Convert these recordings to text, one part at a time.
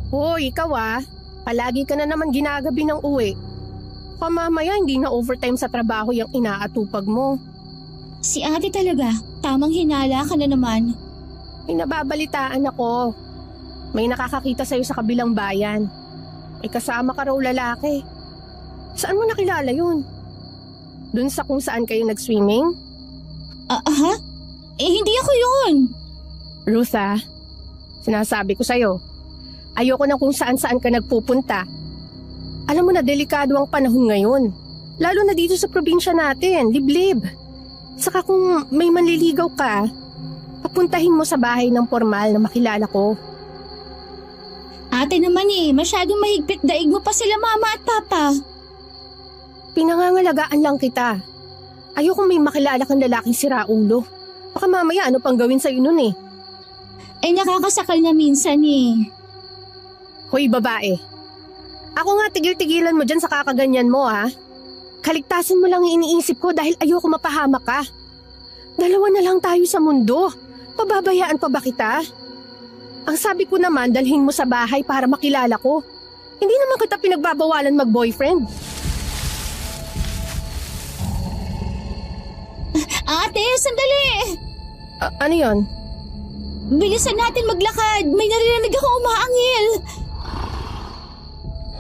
Hoy, ikaw palagi ka na naman ginagabi ng uwi. Mamaya hindi na overtime sa trabaho yung inaatupag mo. Si ate talaga, tamang hinala ka na naman. May nababalitaan ako. May nakakakita sa'yo sa kabilang bayan. May kasama ka raw lalaki. Saan mo nakilala yun? Dun sa kung saan kayo nag-swimming? Ha? Hindi ako yun. Ruth sinasabi ko sa'yo. Ayoko na kung saan-saan ka nagpupunta. Alam mo na delikado ang panahon ngayon. Lalo na dito sa probinsya natin, liblib. Saka kung may manliligaw ka, papuntahin mo sa bahay ng formal na makilala ko. Ate naman masyadong mahigpit daig mo pa sila mama at papa. Pinangangalagaan lang kita. Ayoko may makilala kang lalaking siraulo. Baka mamaya ano pang gawin sa'yo nun Nakakasakal na minsan Hoy babae, ako nga tigil-tigilan mo dyan sa kakaganyan mo Kaligtasan mo lang yung iniisip ko dahil ayoko mapahamak ka. Dalawa na lang tayo sa mundo. Pababayaan pa ba kita? Ang sabi ko naman dalhin mo sa bahay para makilala ko. Hindi naman kita pinagbabawalan mag-boyfriend. Ate, sandali! Ano yon? Bilisan natin maglakad. May narinig ako umaangil.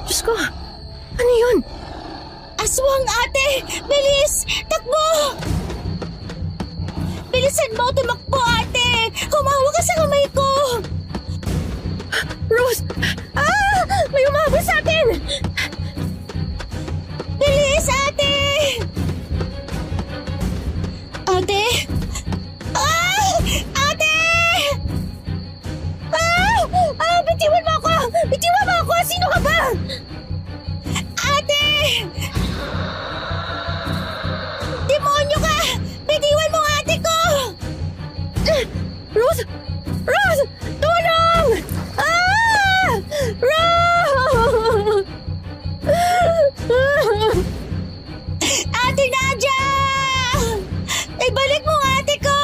Diyos ko, ano yun? Aswang, ate! Bilis! Takbo! Bilisan mo, tumakbo, ate! Humawak ka sa kamay ko! Rose! May umabot sa atin! Bilis, ate! Ate? Ate! Bitiwan mo ako! Bitiwan mo ako! Sino ka ba? Ate! Demonyo ka! Bitiwan mo ate ko! Rose! Rose! Tulong! Rose! Ate Nadia! Ibalik mo ate ko!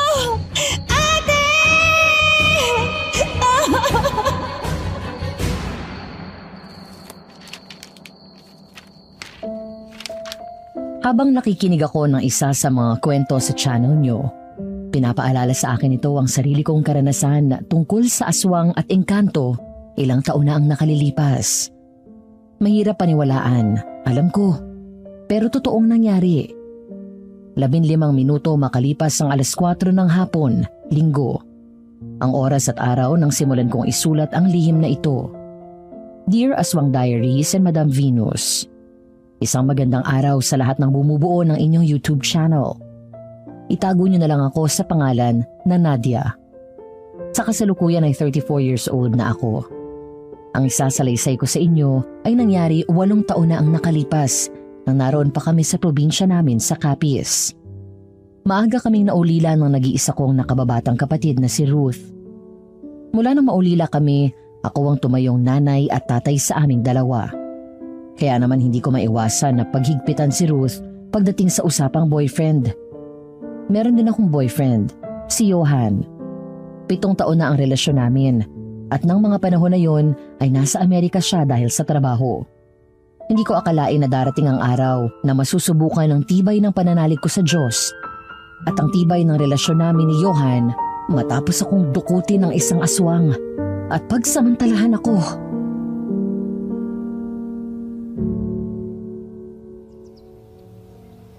Ate! Habang nakikinig ako ng isa sa mga kwento sa channel nyo, pinapaalala sa akin ito ang sarili kong karanasan tungkol sa aswang at engkanto ilang taon na ang nakalilipas. Mahirap paniwalaan, alam ko, pero totoong nangyari. 15 minuto makalipas ang 4:00 ng hapon, linggo. Ang oras at araw nang simulan kong isulat ang lihim na ito. Dear Aswang Diaries and Madam Venus, isang magandang araw sa lahat ng bumubuo ng inyong YouTube channel. Itago niyo na lang ako sa pangalan na Nadia. Sa kasalukuyan ay 34 years old na ako. Ang isasalaysay ko sa inyo ay nangyari 8 taon na ang nakalipas nang naroon pa kami sa probinsya namin sa Capiz. Maaga kaming naulila ng nag-iisa kong nakababatang kapatid na si Ruth. Mula nang maulila kami, ako ang tumayong nanay at tatay sa aming dalawa. Kaya naman hindi ko maiwasan na paghigpitan si Ruth pagdating sa usapang boyfriend. Meron din akong boyfriend, si Johan. 7 taon na ang relasyon namin at nang mga panahon na yon ay nasa Amerika siya dahil sa trabaho. Hindi ko akalain na darating ang araw na masusubukan ang tibay ng pananalig ko sa Diyos at ang tibay ng relasyon namin ni Johan matapos akong dukutin ng isang aswang at pagsamantalahan ako.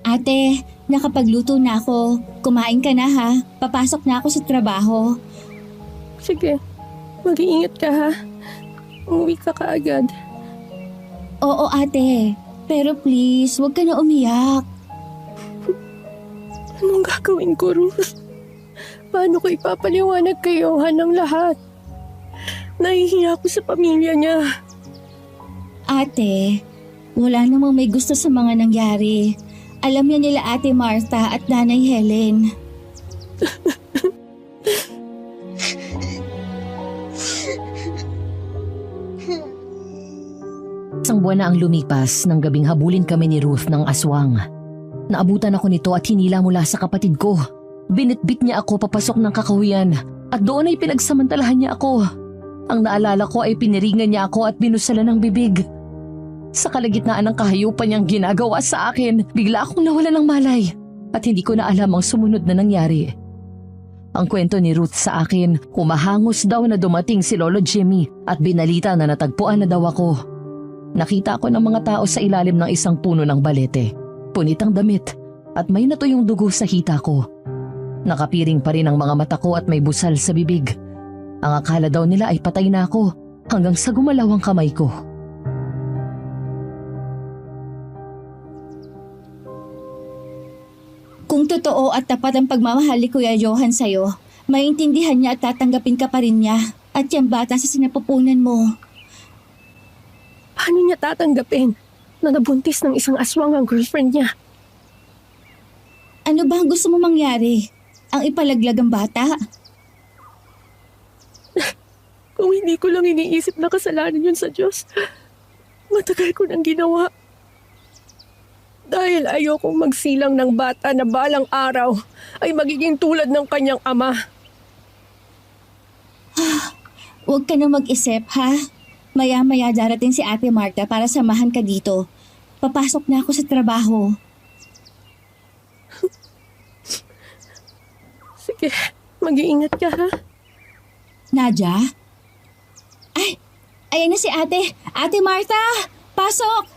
Ate, nakapagluto na ako. Kumain ka na ha. Papasok na ako sa trabaho. Sige, mag-iingat ka ha. Umuwi ka kaagad. Oo ate, pero please, huwag ka na umiyak. Anong gagawin ko, Ruth? Paano ko ipapaliwanag kay Johan ang lahat? Nahihiya ako sa pamilya niya. Ate, wala namang may gusto sa mga nangyari. Alam niya nila Ate Martha at Nanay Helen. Isang buwan na ang lumipas nang gabing habulin kami ni Ruth ng aswang. Naabutan ako nito at hinila mula sa kapatid ko. Binitbit niya ako papasok ng kakahuyan at doon ay pinagsamantalahan niya ako. Ang naalala ko ay piniringan niya ako at binusalan ng bibig. Sa kalagitnaan ng kahayupan niyang ginagawa sa akin, bigla akong nawala ng malay at hindi ko na alam ang sumunod na nangyari. Ang kwento ni Ruth sa akin, humahangos daw na dumating si Lolo Jimmy at binalita na natagpuan na daw ako. Nakita ko ng mga tao sa ilalim ng isang puno ng balete, punit ang damit at may natuyong dugo sa hita ko. Nakapiring pa rin ang mga mata ko at may busal sa bibig. Ang akala daw nila ay patay na ako hanggang sa gumalaw ang kamay ko. Kung totoo at tapat ang pagmamahal ni Kuya Johan sa'yo, maintindihan niya at tatanggapin ka pa rin niya at yung bata sa sinapupunan mo. Paano niya tatanggapin na nabuntis ng isang aswang ang girlfriend niya? Ano ba ang gusto mo mangyari? Ang ipalaglag ang bata? Kung hindi ko lang iniisip na kasalanan yun sa Diyos, matagal ko nang ginawa. Dahil ayokong magsilang ng bata na balang araw ay magiging tulad ng kanyang ama. Huwag ka na mag-isip, ha? Maya-maya darating si Ate Marta para samahan ka dito. Papasok na ako sa trabaho. Sige, mag-iingat ka ha. Nadia? Ay, ayan na si Ate. Ate Marta, pasok!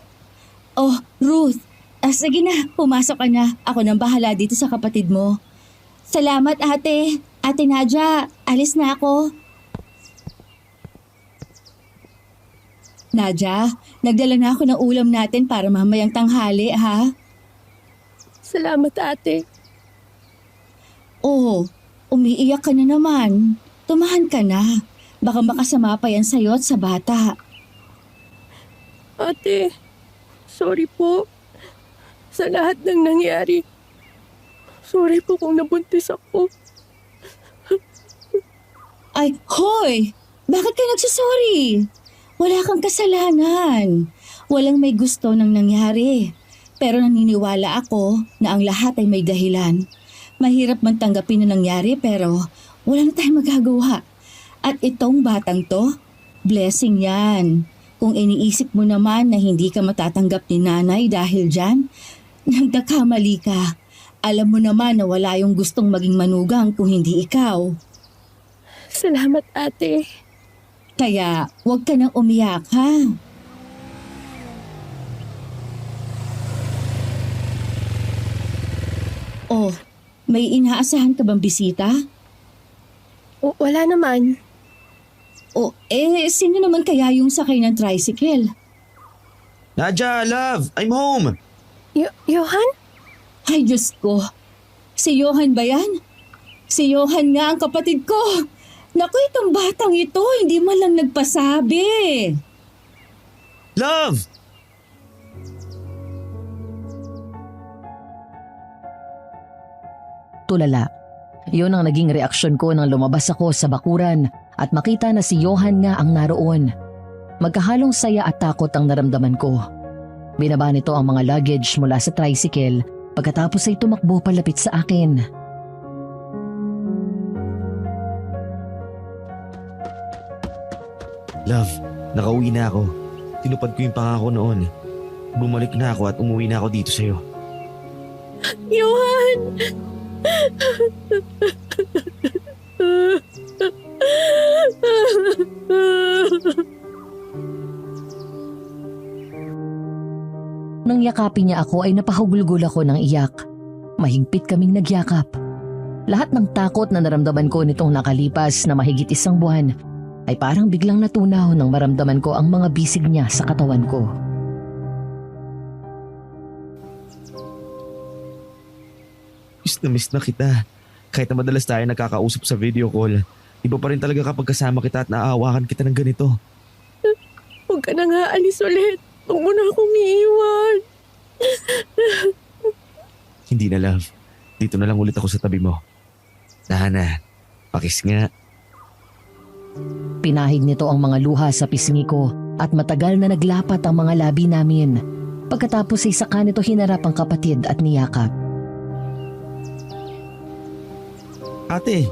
Oh, Ruth. Sige na, pumasok ka na. Ako nang bahala dito sa kapatid mo. Salamat, Ate. Ate Nadia, alis na ako. Nadia, nagdala na ako ng ulam natin para mamayang tanghali, ha? Salamat ate. Oh, umiiyak ka na naman. Tumahan ka na. Baka makasama pa yan sa'yo at sa bata. Ate, sorry po sa lahat ng nangyari. Sorry po kung nabuntis ako. Ay, hoy! Bakit ka nagsasorry? Wala kang kasalanan. Walang may gusto ng nangyari. Pero naniniwala ako na ang lahat ay may dahilan. Mahirap man tanggapin na nangyari pero wala na tayong magagawa. At itong batang to, blessing yan. Kung iniisip mo naman na hindi ka matatanggap ni nanay dahil dyan, nagkakamali ka. Alam mo naman na wala yung gustong maging manugang kung hindi ikaw. Salamat ate. Kaya huwag ka nang umiyak, ha? Oh, may inaasahan ka bang bisita? Wala naman. Oh, sino naman kaya yung sakay ng tricycle? Nadia, love! I'm home! Johan? Ay, Diyos ko. Si Johan ba yan? Si Johan nga ang kapatid ko. Naku, itong batang ito, hindi man lang nagpasabi. Love! Tulala. Yun ang naging reaksyon ko nang lumabas ako sa bakuran at makita na si Johan nga ang naroon. Magkahalong saya at takot ang naramdaman ko. Binaba nito ang mga luggage mula sa tricycle pagkatapos ay tumakbo palapit sa akin. Love, nakauwi na ako. Tinupad ko yung pangako noon. Bumalik na ako at umuwi na ako dito sa'yo. Johan! Nang yakapin niya ako ay napahugulgul ako ng iyak. Mahigpit kaming nagyakap. Lahat ng takot na naramdaman ko nitong nakalipas na mahigit 1 buwan ay parang biglang natunaw nang maramdaman ko ang mga bisig niya sa katawan ko. Miss na kita. Kahit na madalas tayo nagkakausap sa video call, iba pa rin talaga kapag kasama kita at naaawakan kita ng ganito. Huwag ka na nga alis ulit. Huwag mo na akong iiwan. Hindi na, love. Dito na lang ulit ako sa tabi mo. Nahana, pakis nga. Pinahid nito ang mga luha sa pisngi ko at matagal na naglapat ang mga labi namin. Pagkatapos ay saka nito hinarap ang kapatid at niyakap. Ate,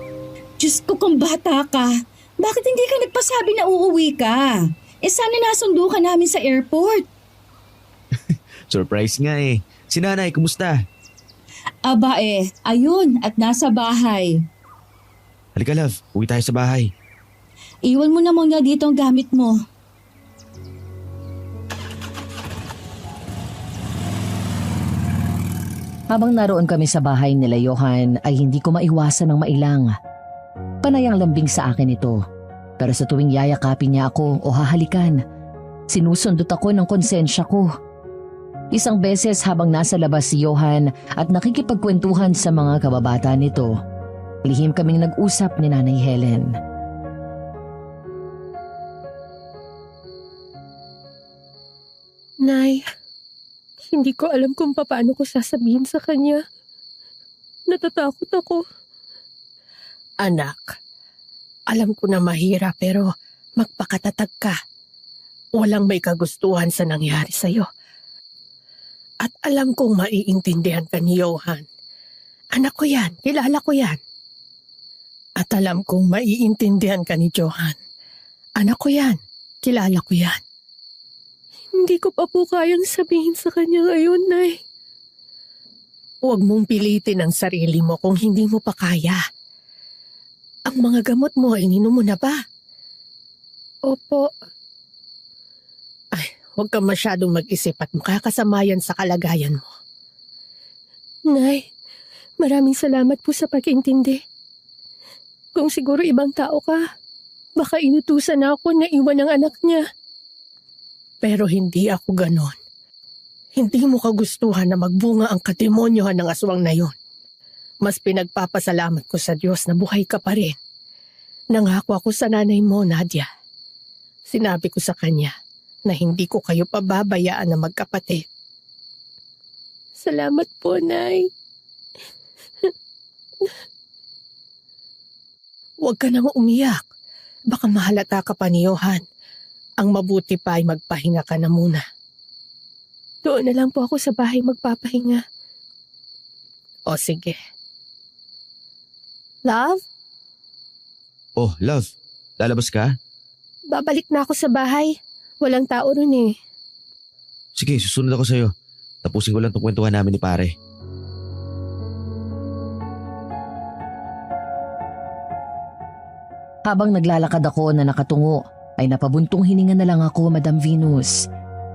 Diyos ko, kung bata ka, Bakit hindi ka nagpasabi na uuwi ka? Sana nasundo ka namin sa airport. Surprise nga eh. Si nanay, kumusta? Aba ayun at nasa bahay. Halika love, uwi tayo sa bahay. Iwan mo na muna dito ang gamit mo. Habang naroon kami sa bahay nila Johan ay hindi ko maiwasan ng mailang. Panay ang lambing sa akin ito. Pero sa tuwing yayakapin niya ako o hahalikan, sinusundot ako ng konsensya ko. Isang beses habang nasa labas si Johan at nakikipagkwentuhan sa mga kababata nito, lihim kaming nag-usap ni Nanay Helen. Nay, hindi ko alam kung paano ko sasabihin sa kanya. Natatakot ako. Anak, alam ko na mahirap pero magpakatatag ka. Walang may kagustuhan sa nangyari sa'yo. At alam kong maiintindihan ka ni Johan. Anak ko yan, kilala ko yan. At alam kong maiintindihan ka ni Johan. Anak ko yan, kilala ko yan. Hindi ko pa po kayang sabihin sa kanya ngayon, Nay. Huwag mong pilitin ang sarili mo kung hindi mo pa kaya. Ang mga gamot mo, ininom mo na ba? Opo. Ay, huwag ka masyadong mag-isip at makakasama yan sa kalagayan mo. Nay, maraming salamat po sa pag-intindi. Kung siguro ibang tao ka, baka inutusan na ako na iwan ang anak niya. Pero hindi ako ganon. Hindi mo kagustuhan na magbunga ang kademonyohan ng aswang na yon. Mas pinagpapasalamat ko sa Diyos na buhay ka pa rin. Nangako ako sa nanay mo, Nadia. Sinabi ko sa kanya na hindi ko kayo pababayaan na magkapatid. Salamat po, Nay. Huwag ka nang umiyak. Baka mahalata ka pa ni Johan. Ang mabuti pa ay magpahinga ka na muna. Doon na lang po ako sa bahay magpapahinga. O sige. Love? Oh, love, lalabas ka? Babalik na ako sa bahay. Walang tao ron eh. Sige, susunod ako sa'yo. Tapusin ko lang itong kwentuhan namin ni pare. Habang naglalakad ako na nakatungo, ay napabuntong hininga na lang ako, Madam Venus,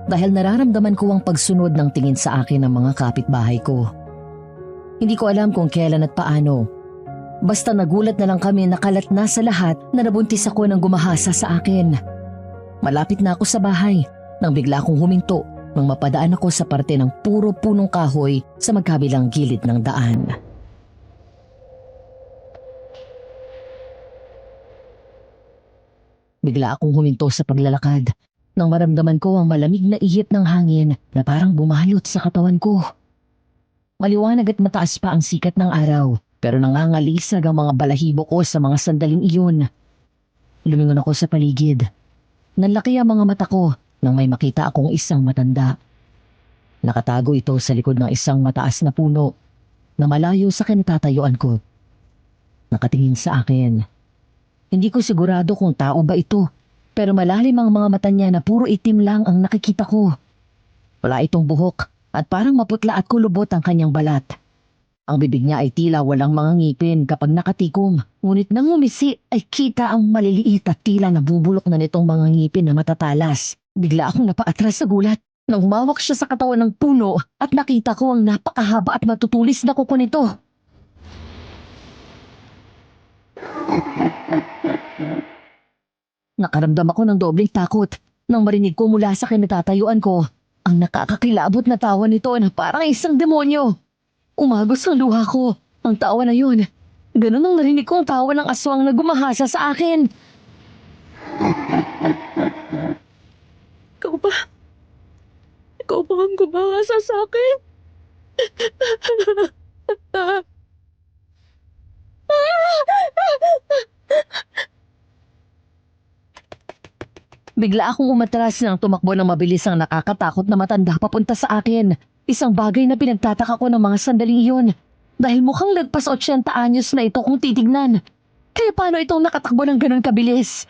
dahil nararamdaman ko ang pagsunod ng tingin sa akin ng mga kapitbahay ko. Hindi ko alam kung kailan at paano. Basta nagulat na lang kami na kalat na sa lahat na nabuntis ako ng gumahasa sa akin. Malapit na ako sa bahay nang bigla akong huminto nang mapadaan ako sa parte ng puro punong kahoy sa magkabilang gilid ng daan. Bigla akong huminto sa paglalakad nang maramdaman ko ang malamig na ihip ng hangin na parang bumalot sa katawan ko. Maliwanag at mataas pa ang sikat ng araw pero nangangalisag ang mga balahibo ko sa mga sandaling iyon. Lumingon ako sa paligid. Nanlaki ang mga mata ko nang may makita akong isang matanda. Nakatago ito sa likod ng isang mataas na puno na malayo sa kinatatayuan ko. Nakatingin sa akin. Hindi ko sigurado kung tao ba ito, pero malalim ang mga mata niya na puro itim lang ang nakikita ko. Wala itong buhok at parang maputla at kulubot ang kanyang balat. Ang bibig niya ay tila walang mga ngipin kapag nakatikom, ngunit nang umisi ay kita ang maliliit at tila nabubulok na nitong mga ngipin na matatalas. Bigla akong napaatras sa gulat nang humawak siya sa katawan ng puno at nakita ko ang napakahaba at matutulis na kuko nito. Nakaramdam ako ng dobleng takot nang marinig ko mula sa kinatatayuan ko ang nakakakilabot na tawa nito na parang isang demonyo. Umagos ang luha ko. Ang tawa na yun. Ganun ang narinig ko ang tawa ng aswang na gumahasa sa akin. Ikaw ba? Ikaw ba ang gumahasa sa akin? Bigla akong umatras nang tumakbo ng mabilis ang nakakatakot na matanda papunta sa akin. Isang bagay na pinagtataka ko ng mga sandaling iyon dahil mukhang lagpas 80 anyos na ito kung titignan. Kaya paano itong nakatakbo ng ganun kabilis?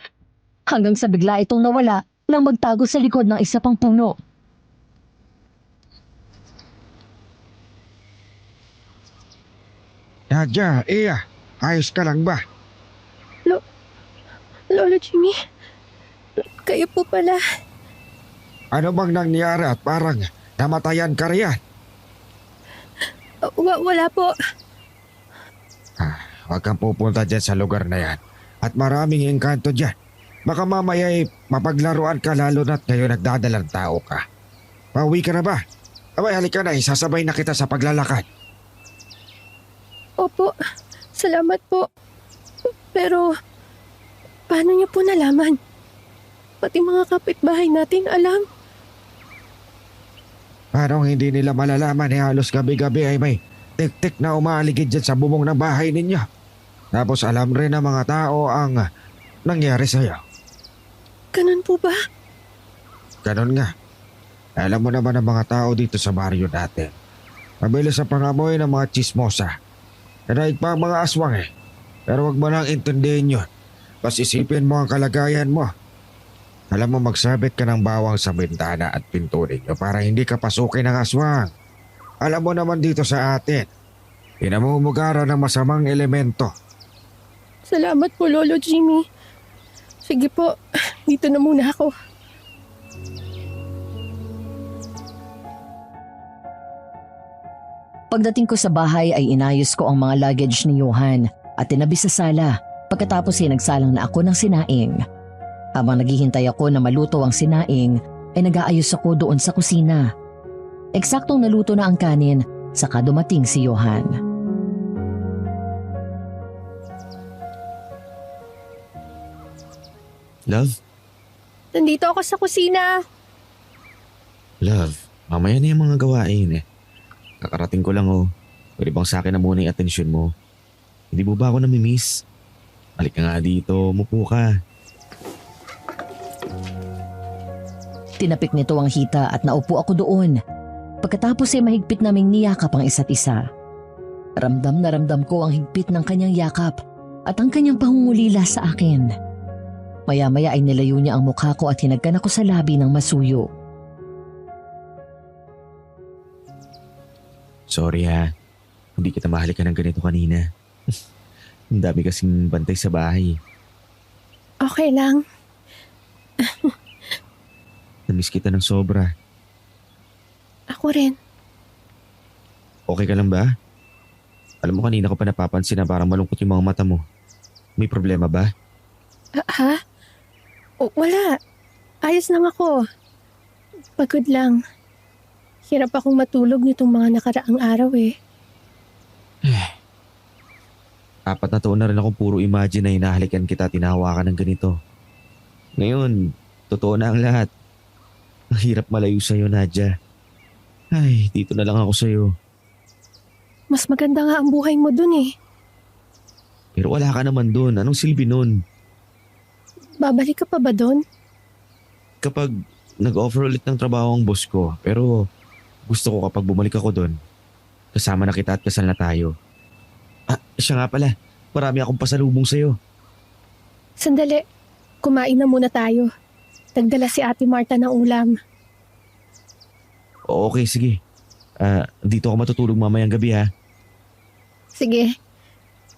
Hanggang sa bigla itong nawala nang magtago sa likod ng isa pang puno. Nadja, ayos ka lang ba? Lolo Jimmy, kayo po pala. Ano bang nangyari at parang namatayan ka riyan? Wala po. Huwag kang pupunta dyan sa lugar na yan. At maraming engkanto dyan. Baka mamaya mapaglaruan ka lalo na't ngayon nagdadalang tao ka. Pauwi ka na ba? Abay, halika na, sasabay na kita sa paglalakad. Opo, salamat po. Pero, paano niyo po nalaman? Pati mga kapitbahay natin alam. Parang hindi nila malalaman halos gabi-gabi ay may tik-tik na umaaligid dyan sa bubong ng bahay ninyo. Tapos alam rin ng mga tao ang nangyari sa'yo. Ganun po ba? Ganon nga. Alam mo naman ang mga tao dito sa baryo natin. Mabilis sa pangamoy ng mga chismosa. Kanaig pa ang mga aswang eh. Pero wag mo lang intindihin yun. Bas isipin mo ang kalagayan mo. Alam mo, magsabit ka ng bawang sa bintana at pinto ninyo para hindi ka pasukin ng aswang. Alam mo naman dito sa atin, pinamumugaran ng masamang elemento. Salamat po, Lolo Jimmy. Sige po, dito na muna ako. Pagdating ko sa bahay ay inayos ko ang mga luggage ni Johan at tinabi sa sala. Pagkatapos ay nagsalang na ako ng sinaing. Habang naghihintay ako na maluto ang sinaing, ay nag-aayos ako doon sa kusina. Eksaktong naluto na ang kanin, saka dumating si Johan. Love? Nandito ako sa kusina. Love, mamaya na yung mga gawain eh. Kakarating ko lang oh. Pwede bang sa akin na muna yung atensyon mo? Hindi mo ba ako namimiss? Balik ka nga dito, umupo ka. Tinapik nito ang hita at naupo ako doon. Pagkatapos ay mahigpit naming niyakap ang isa't isa. Ramdam na ramdam ko ang higpit ng kanyang yakap at ang kanyang pangungulila sa akin. Maya-maya ay nilayo niya ang mukha ko at hinagkan ako sa labi ng masuyo. Sorry ha, hindi kita mahalikan ng ganito kanina. Ang dami kasing bantay sa bahay. Okay lang. Namiss kita ng sobra. Ako rin. Okay ka lang ba? Alam mo kanina ko pa napapansin na parang malungkot yung mga mata mo. May problema ba? Ha? Wala. Ayos lang ako. Pagod lang. Hirap akong matulog nitong mga nakaraang araw eh. 4 na taon na rin akong puro imagine na hinahalikan kita, tinahawakan ng ganito. Ngayon, totoo na ang lahat. Ang hirap malayo sa'yo, Nadja. Ay, dito na lang ako sa'yo. Mas maganda nga ang buhay mo dun eh. Pero wala ka naman dun. Anong silbi nun? Babalik ka pa ba dun? Kapag nag-offer ulit ng trabaho ang boss ko, pero gusto ko kapag bumalik ako dun, kasama na kita at kasal na tayo. Siya nga pala. Marami akong pasalubong sa'yo. Sandali. Kumain na muna tayo. Nagdala si Ate Marta ng ulam. Okay, sige. Dito ako matutulog mamayang gabi ha. Sige.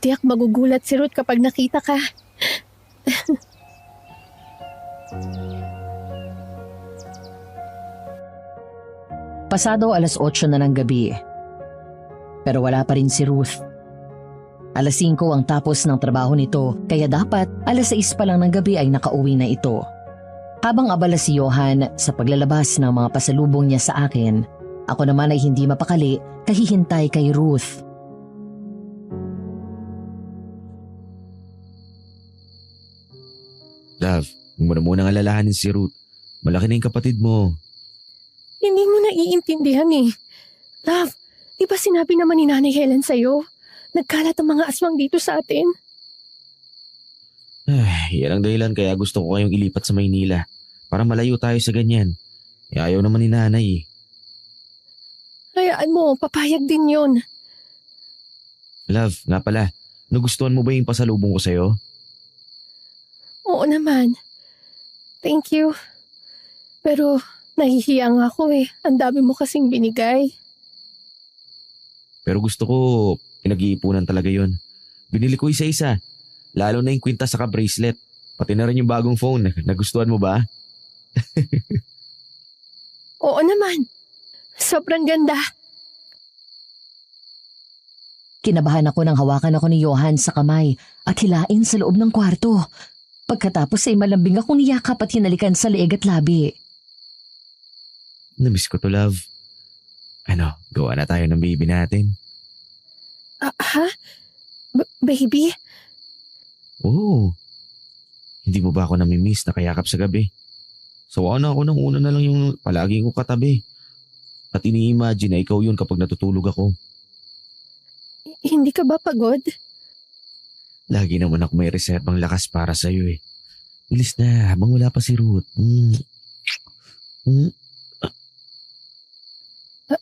Tiyak magugulat si Ruth kapag nakita ka. Pasado 8:00 na ng gabi. Pero wala pa rin si Ruth. 5:00 ang tapos ng trabaho nito, kaya dapat 6:00 pa lang ng gabi ay nakauwi na ito. Habang abala si Johan sa paglalabas ng mga pasalubong niya sa akin, ako naman ay hindi mapakali kahihintay kay Ruth. Love, huwag mo na munang alalahanin si Ruth. Malaki na yung kapatid mo. Hindi mo naiintindihan eh. Love, di ba sinabi naman ni Nanay Helen sa'yo? Nagkalat ang mga aswang dito sa atin. Yan ang dahilan kaya gusto ko kayong ilipat sa Maynila para malayo tayo sa ganyan. Ayaw naman ni nanay eh. Hayaan mo, papayag din yon. Love, nga pala, Nagustuhan mo ba yung pasalubong ko sa'yo? Oo naman. Thank you. Pero nahihiya nga ako eh. Ang dami mo kasing binigay. Pero gusto ko, pinag-iipunan talaga yon. Binili ko isa-isa. Lalo na yung kwintas saka bracelet. Pati na rin yung bagong phone. Nagustuhan mo ba? Oo naman. Sobrang ganda. Kinabahan ako nang hawakan ako ni Johan sa kamay at hilain sa loob ng kwarto. Pagkatapos ay malambing akong niyakap at hinalikan sa leeg at labi. Namiss ko to, love. Ano, gawa na tayo ng baby natin. Ha? Baby? Oo. Hindi mo ba ako namimiss na kayakap sa gabi? Sawa na ako nang una na lang yung palagi ko katabi. At ini-imagine na ikaw yun kapag natutulog ako. Hindi ka ba pagod? Lagi naman ako may reserbang lakas para sa'yo eh. Bilis na, habang wala pa si Ruth.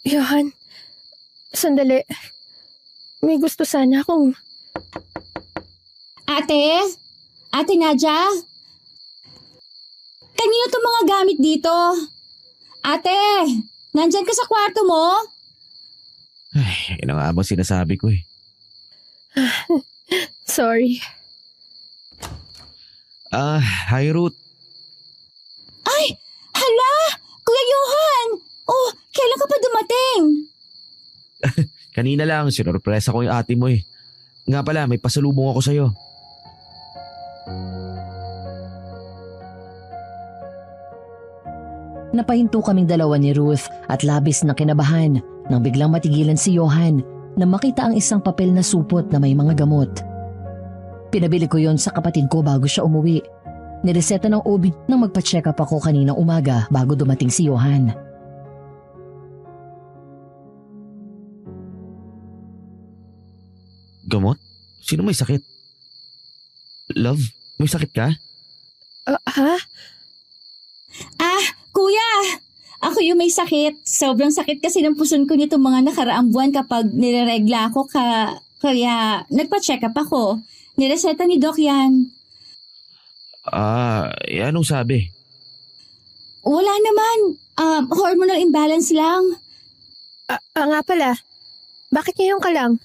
Johan, sandali. May gusto sana akong... Ate? Ate Nadia? Kanino to mga gamit dito? Ate, nandyan ka sa kwarto mo? Ay, yun ang nga bang sinasabi ko eh. Sorry. Hi Ruth. Ay, hala! Kuya Johan! Oh, kailan ka pa dumating? Kanina lang, sinurpresa ko yung ate mo eh. Nga pala, may pasalubong ako sa'yo. Napahinto kaming dalawa ni Ruth at labis na kinabahan nang biglang matigilan si Johan na makita ang isang papel na supot na may mga gamot. Pinabili ko yon sa kapatid ko bago siya umuwi. Nireseta ng OB nang magpa-check up ako kaninang umaga bago dumating si Johan. Gamot? Sino may sakit? Love, may sakit ka? Ha? Kuya! Ako yung may sakit. Sobrang sakit kasi ng puson ko nito mga nakaraang buwan kapag nireregla ako kaya nagpa-check up ako. Nireseta ni Doc yan. Anong sabi? Wala naman. Hormonal imbalance lang. Nga pala. Bakit ngayon ka lang?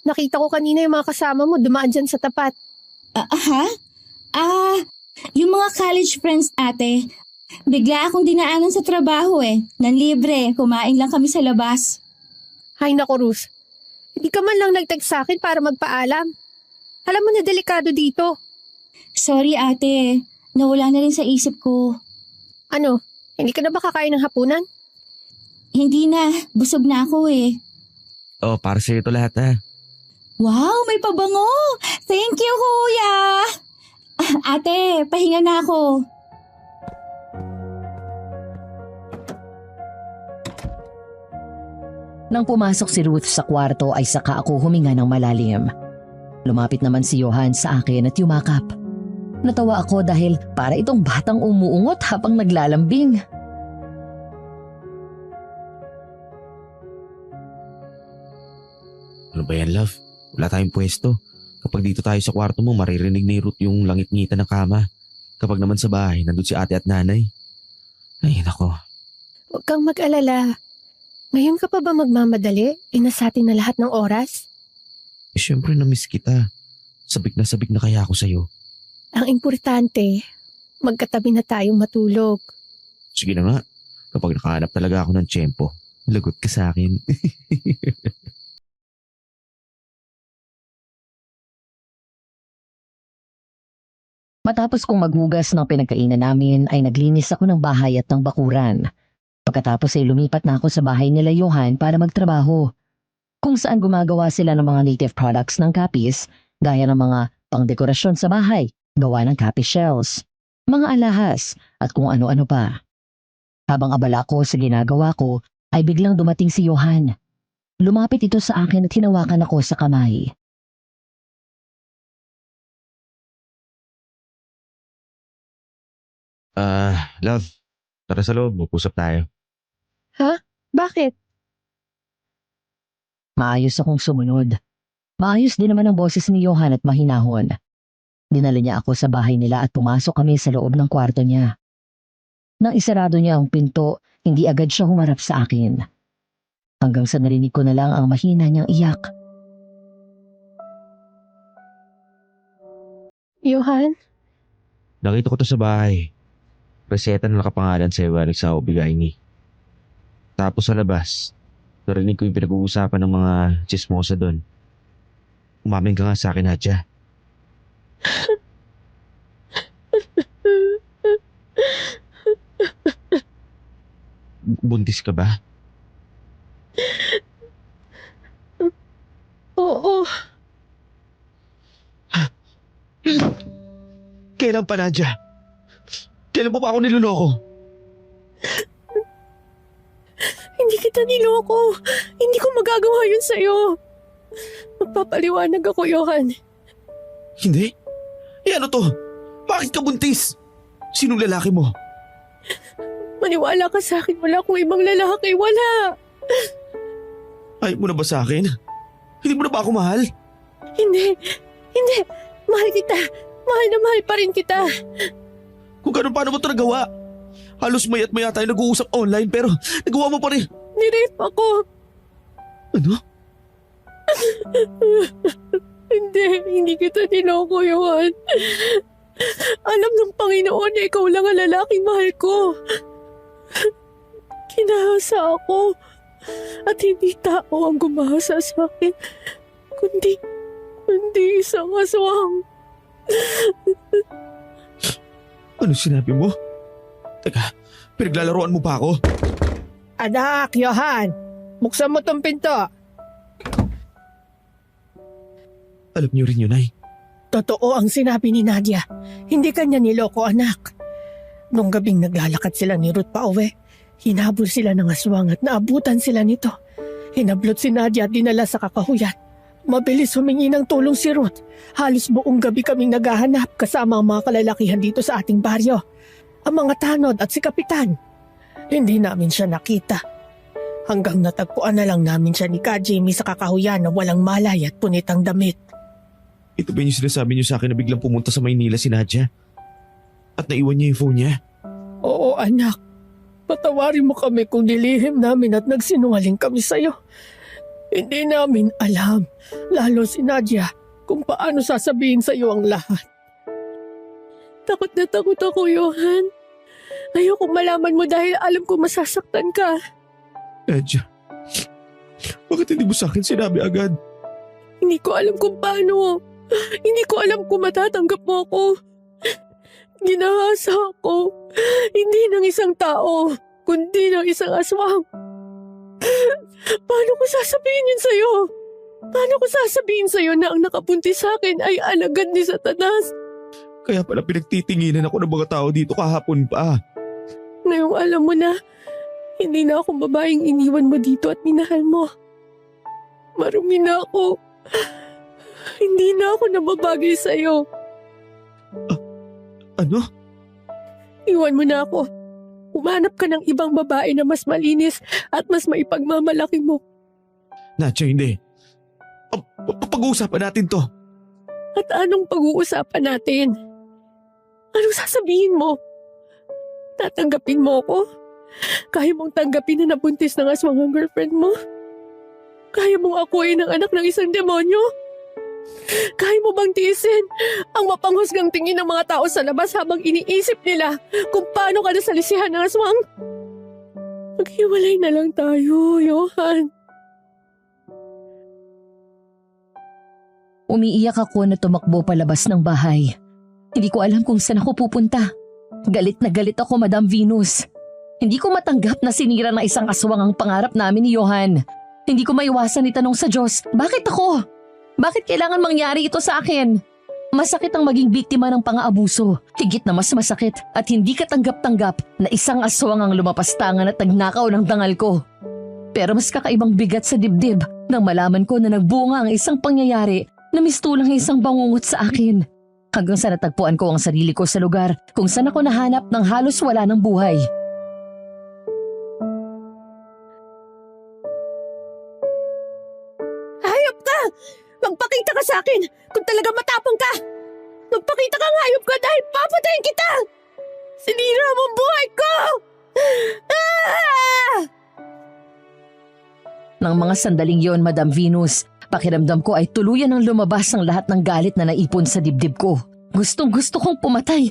Nakita ko kanina yung mga kasama mo dumaan dyan sa tapat. Yung mga college friends ate. Bigla akong dinaanan sa trabaho Nanlibre, kumain lang kami sa labas. Hay nako, Ruth. Hindi ka man lang nag-text sa akin para magpaalam. Alam mo na delikado dito. Sorry ate, nawala na rin sa isip ko. Ano, hindi ka na ba kakain ng hapunan? Hindi na, busog na ako Oh, para sa'yo ito lahat ha. Wow, may pabango! Thank you, kuya! Ate, pahinga na ako. Nang pumasok si Ruth sa kwarto ay saka ako huminga ng malalim. Lumapit naman si Johan sa akin at yumakap. Natawa ako dahil para itong batang umuungot habang naglalambing. Ano ba yan, love? Wala tayong pwesto. Kapag dito tayo sa kwarto mo, maririnig ni Ruth yung langit-ngita ng kama. Kapag naman sa bahay, nandun si ate at nanay. Ay, nako. Huwag kang mag-alala. Ngayon ka pa ba magmamadali? Inasatin na lahat ng oras? Siyempre na-miss kita. Sabik na kaya ako sa'yo. Ang importante, magkatabi na tayong matulog. Sige na nga. Kapag nakahanap talaga ako ng tiyempo, lagot ka sa akin. Matapos kong maghugas ng pinagkainan namin ay naglinis ako ng bahay at ng bakuran. Pagkatapos ay lumipat na ako sa bahay nila Johan para magtrabaho. Kung saan gumagawa sila ng mga native products ng kapis, gaya ng mga pangdekorasyon sa bahay, gawa ng kapis shells, mga alahas at kung ano-ano pa. Habang abala ko sa ginagawa ko, ay biglang dumating si Johan. Lumapit ito sa akin at hinawakan ako sa kamay. Love, tara sa loob, mag-usap tayo. Bakit? Maayos akong sumunod. Maayos din naman ang boses ni Johan at mahinahon. Dinala niya ako sa bahay nila at pumasok kami sa loob ng kwarto niya. Nang isarado niya ang pinto, hindi agad siya humarap sa akin. Hanggang sa narinig ko na lang ang mahina niyang iyak. Johan? Nakita ko to sa bahay. Reseta na nakapangalan sa iwanig sa bigay ni. Tapos sa labas, narinig ko yung pinag-uusapan ng mga chismosa doon. Umamin ka nga sa akin, Nadja. Buntis ka ba? Oo. Kailan pa, Nadja? Kailan pa ako niloloko? Hindi kita niloko. Hindi ko magagawa yun sa'yo. Magpapaliwanag ako, Johan. Hindi? Eh ano to? Bakit ka buntis? Sinong lalaki mo? Maniwala ka sa akin, wala akong ibang lalaki, wala. Ayaw mo na ba sa akin? Hindi mo na ba ako mahal? Hindi. Mahal kita. Mahal na mahal pa rin kita. Kung ganun, paano mo ito nagawa? Halos maya't maya tayo nag-uusap online pero nagawa mo pa rin. Nirape ako. Ano? Hindi kita niloko, Johan. Alam ng Panginoon na ikaw lang ang lalaking mahal ko. Kinahasa ako at hindi tao ang gumahasa sa akin, kundi isang aswang. Ano sinabi mo? Teka, pinaglalaroan mo pa ako? Anak, Johan, buksan mo tong pinto. Alam niyo rin yun, Nay. Totoo ang sinabi ni Nadia. Hindi kanya niloko, anak. Nung gabing naglalakad sila ni Ruth pa uwi, hinabol sila ng aswang at naabutan sila nito. Hinablot si Nadia at dinala sa kakahuyat. Mabilis humingi ng tulong si Ruth. Halos buong gabi kaming naghahanap kasama ang mga kalalakihan dito sa ating baryo. Ang mga tanod at si Kapitan. Hindi namin siya nakita. Hanggang natagpuan na lang namin siya ni Ka Jamie sa kakahuyan na walang malay at punit ang damit. Ito ba yung sinasabi niyo sa akin na biglang pumunta sa Maynila si Nadja? At naiwan niya yung phone niya? Oo, anak. Patawarin mo kami kung nilihim namin at nagsinungaling kami sa'yo. Hindi namin alam, lalo si Nadia, kung paano sasabihin sa'yo ang lahat. Takot na takot ako, Johan. Ayoko malaman mo dahil alam ko masasaktan ka. Nadja, bakit hindi mo sa akin sinabi agad? Hindi ko alam kung paano. Hindi ko alam kung matatanggap mo ako. Ginahasa ako. Hindi ng isang tao, kundi ng isang aswang. Paano ko sasabihin yun sa'yo? Paano ko sasabihin sa'yo na ang nakapunti sa akin ay alagad ni Satanas? Kaya pala pinagtitinginan ako ng mga tao dito kahapon pa. Ngayong alam mo na, hindi na ako babaeng iniwan mo dito at minahal mo. Marumi na ako. Hindi na ako nababagay sa'yo. Ano? Iwan mo na ako. Umanap ka ng ibang babae na mas malinis at mas maipagmamalaki mo. Nadja, hindi. Pag-uusapan natin to. At anong pag-uusapan natin? Anong sasabihin mo? Tatanggapin mo ako? Kaya mong tanggapin na nabuntis ng aswang ang girlfriend mo? Kaya mong akuin ang anak ng isang demonyo? Kaya mo bang tiisin ang mapanghusgang tingin ng mga tao sa labas habang iniisip nila kung paano ka nasalisihan ng aswang? Maghiwalay na lang tayo, Johan. Umiiyak ako na tumakbo palabas ng bahay. Hindi ko alam kung saan ako pupunta. Galit na galit ako, Madam Venus. Hindi ko matanggap na sinira ng isang aswang ang pangarap namin ni Johan. Hindi ko maiwasan itanong sa Diyos, bakit ako? Bakit kailangan mangyari ito sa akin? Masakit ang maging biktima ng pang-aabuso. Higit na mas masakit at hindi katanggap-tanggap na isang aswang ang lumapastangan at nagnakaw ng dangal ko. Pero mas kakaibang bigat sa dibdib nang malaman ko na nagbunga ang isang pangyayari na mistulang isang bangungot sa akin. Hanggang sa natagpuan ko ang sarili ko sa lugar kung saan ako nahanap ng halos wala ng buhay. Magpakita ka sa akin kung talaga matapang ka! Magpakita ka hayop ka dahil papatayin kita! Sinira mo ang buhay ko! Ah! Nang mga sandaling yon, Madam Venus, pakiramdam ko ay tuluyan ng lumabas ang lahat ng galit na naipon sa dibdib ko. Gustong-gusto kong pumatay.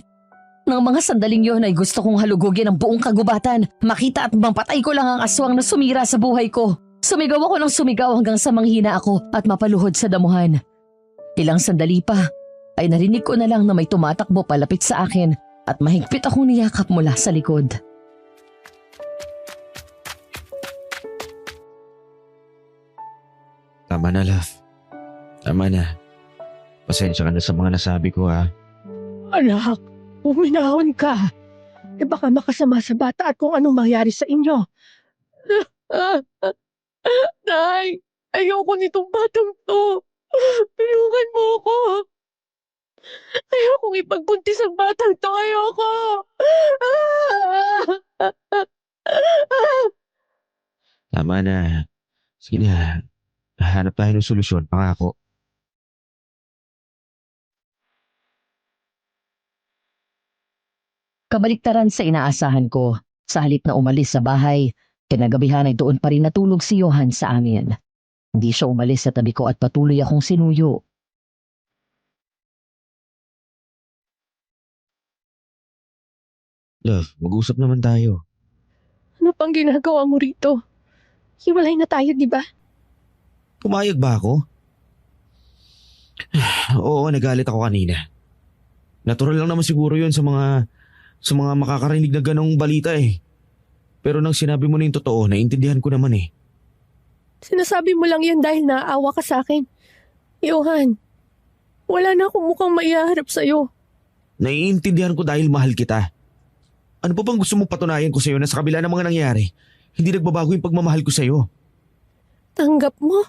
Nang mga sandaling yon ay gusto kong halugugin ang buong kagubatan, makita at mampatay ko lang ang aswang na sumira sa buhay ko. Sumigaw ako ng sumigaw hanggang sa manghina ako at mapaluhod sa damuhan. Ilang sandali pa ay narinig ko na lang na may tumatakbo palapit sa akin at mahigpit akong niyakap mula sa likod. Tama na, love. Tama na. Pasensya ka na sa mga nasabi ko, ha. Anak, uminahon ka. Baka makasama sa bata at kung anong mangyari sa inyo. Nay, ayoko nitong batang to. Tulungan mo ako. Ayokong ipagbuntis ang batang to. Ayoko. Tama na. Sige na. Hanap tayo ng solusyon, pangako. Kabaliktaran sa inaasahan ko, sa halip na umalis sa bahay, kinagabihan ay doon pa rin natulog si Johan sa amin. Hindi siya umalis sa tabi ko at patuloy akong sinuyo. Love, mag-usap naman tayo. Ano pang ginagawa mo rito? Hiwalay na tayo, di ba? Pumayag ba ako? Oo, nagalit ako kanina. Natural lang naman siguro yun sa mga makakarinig na ganong balita eh. Pero nang sinabi mo na yung totoo, naiintindihan ko naman eh. Sinasabi mo lang yan dahil naaawa ka sa akin. Johan, wala na akong mukhang maiharap sa'yo. Naiintindihan ko dahil mahal kita. Ano pa bang gusto mong patunayan ko sa'yo na sa kabila ng mga nangyari, hindi nagbabago yung pagmamahal ko sa'yo? Tanggap mo?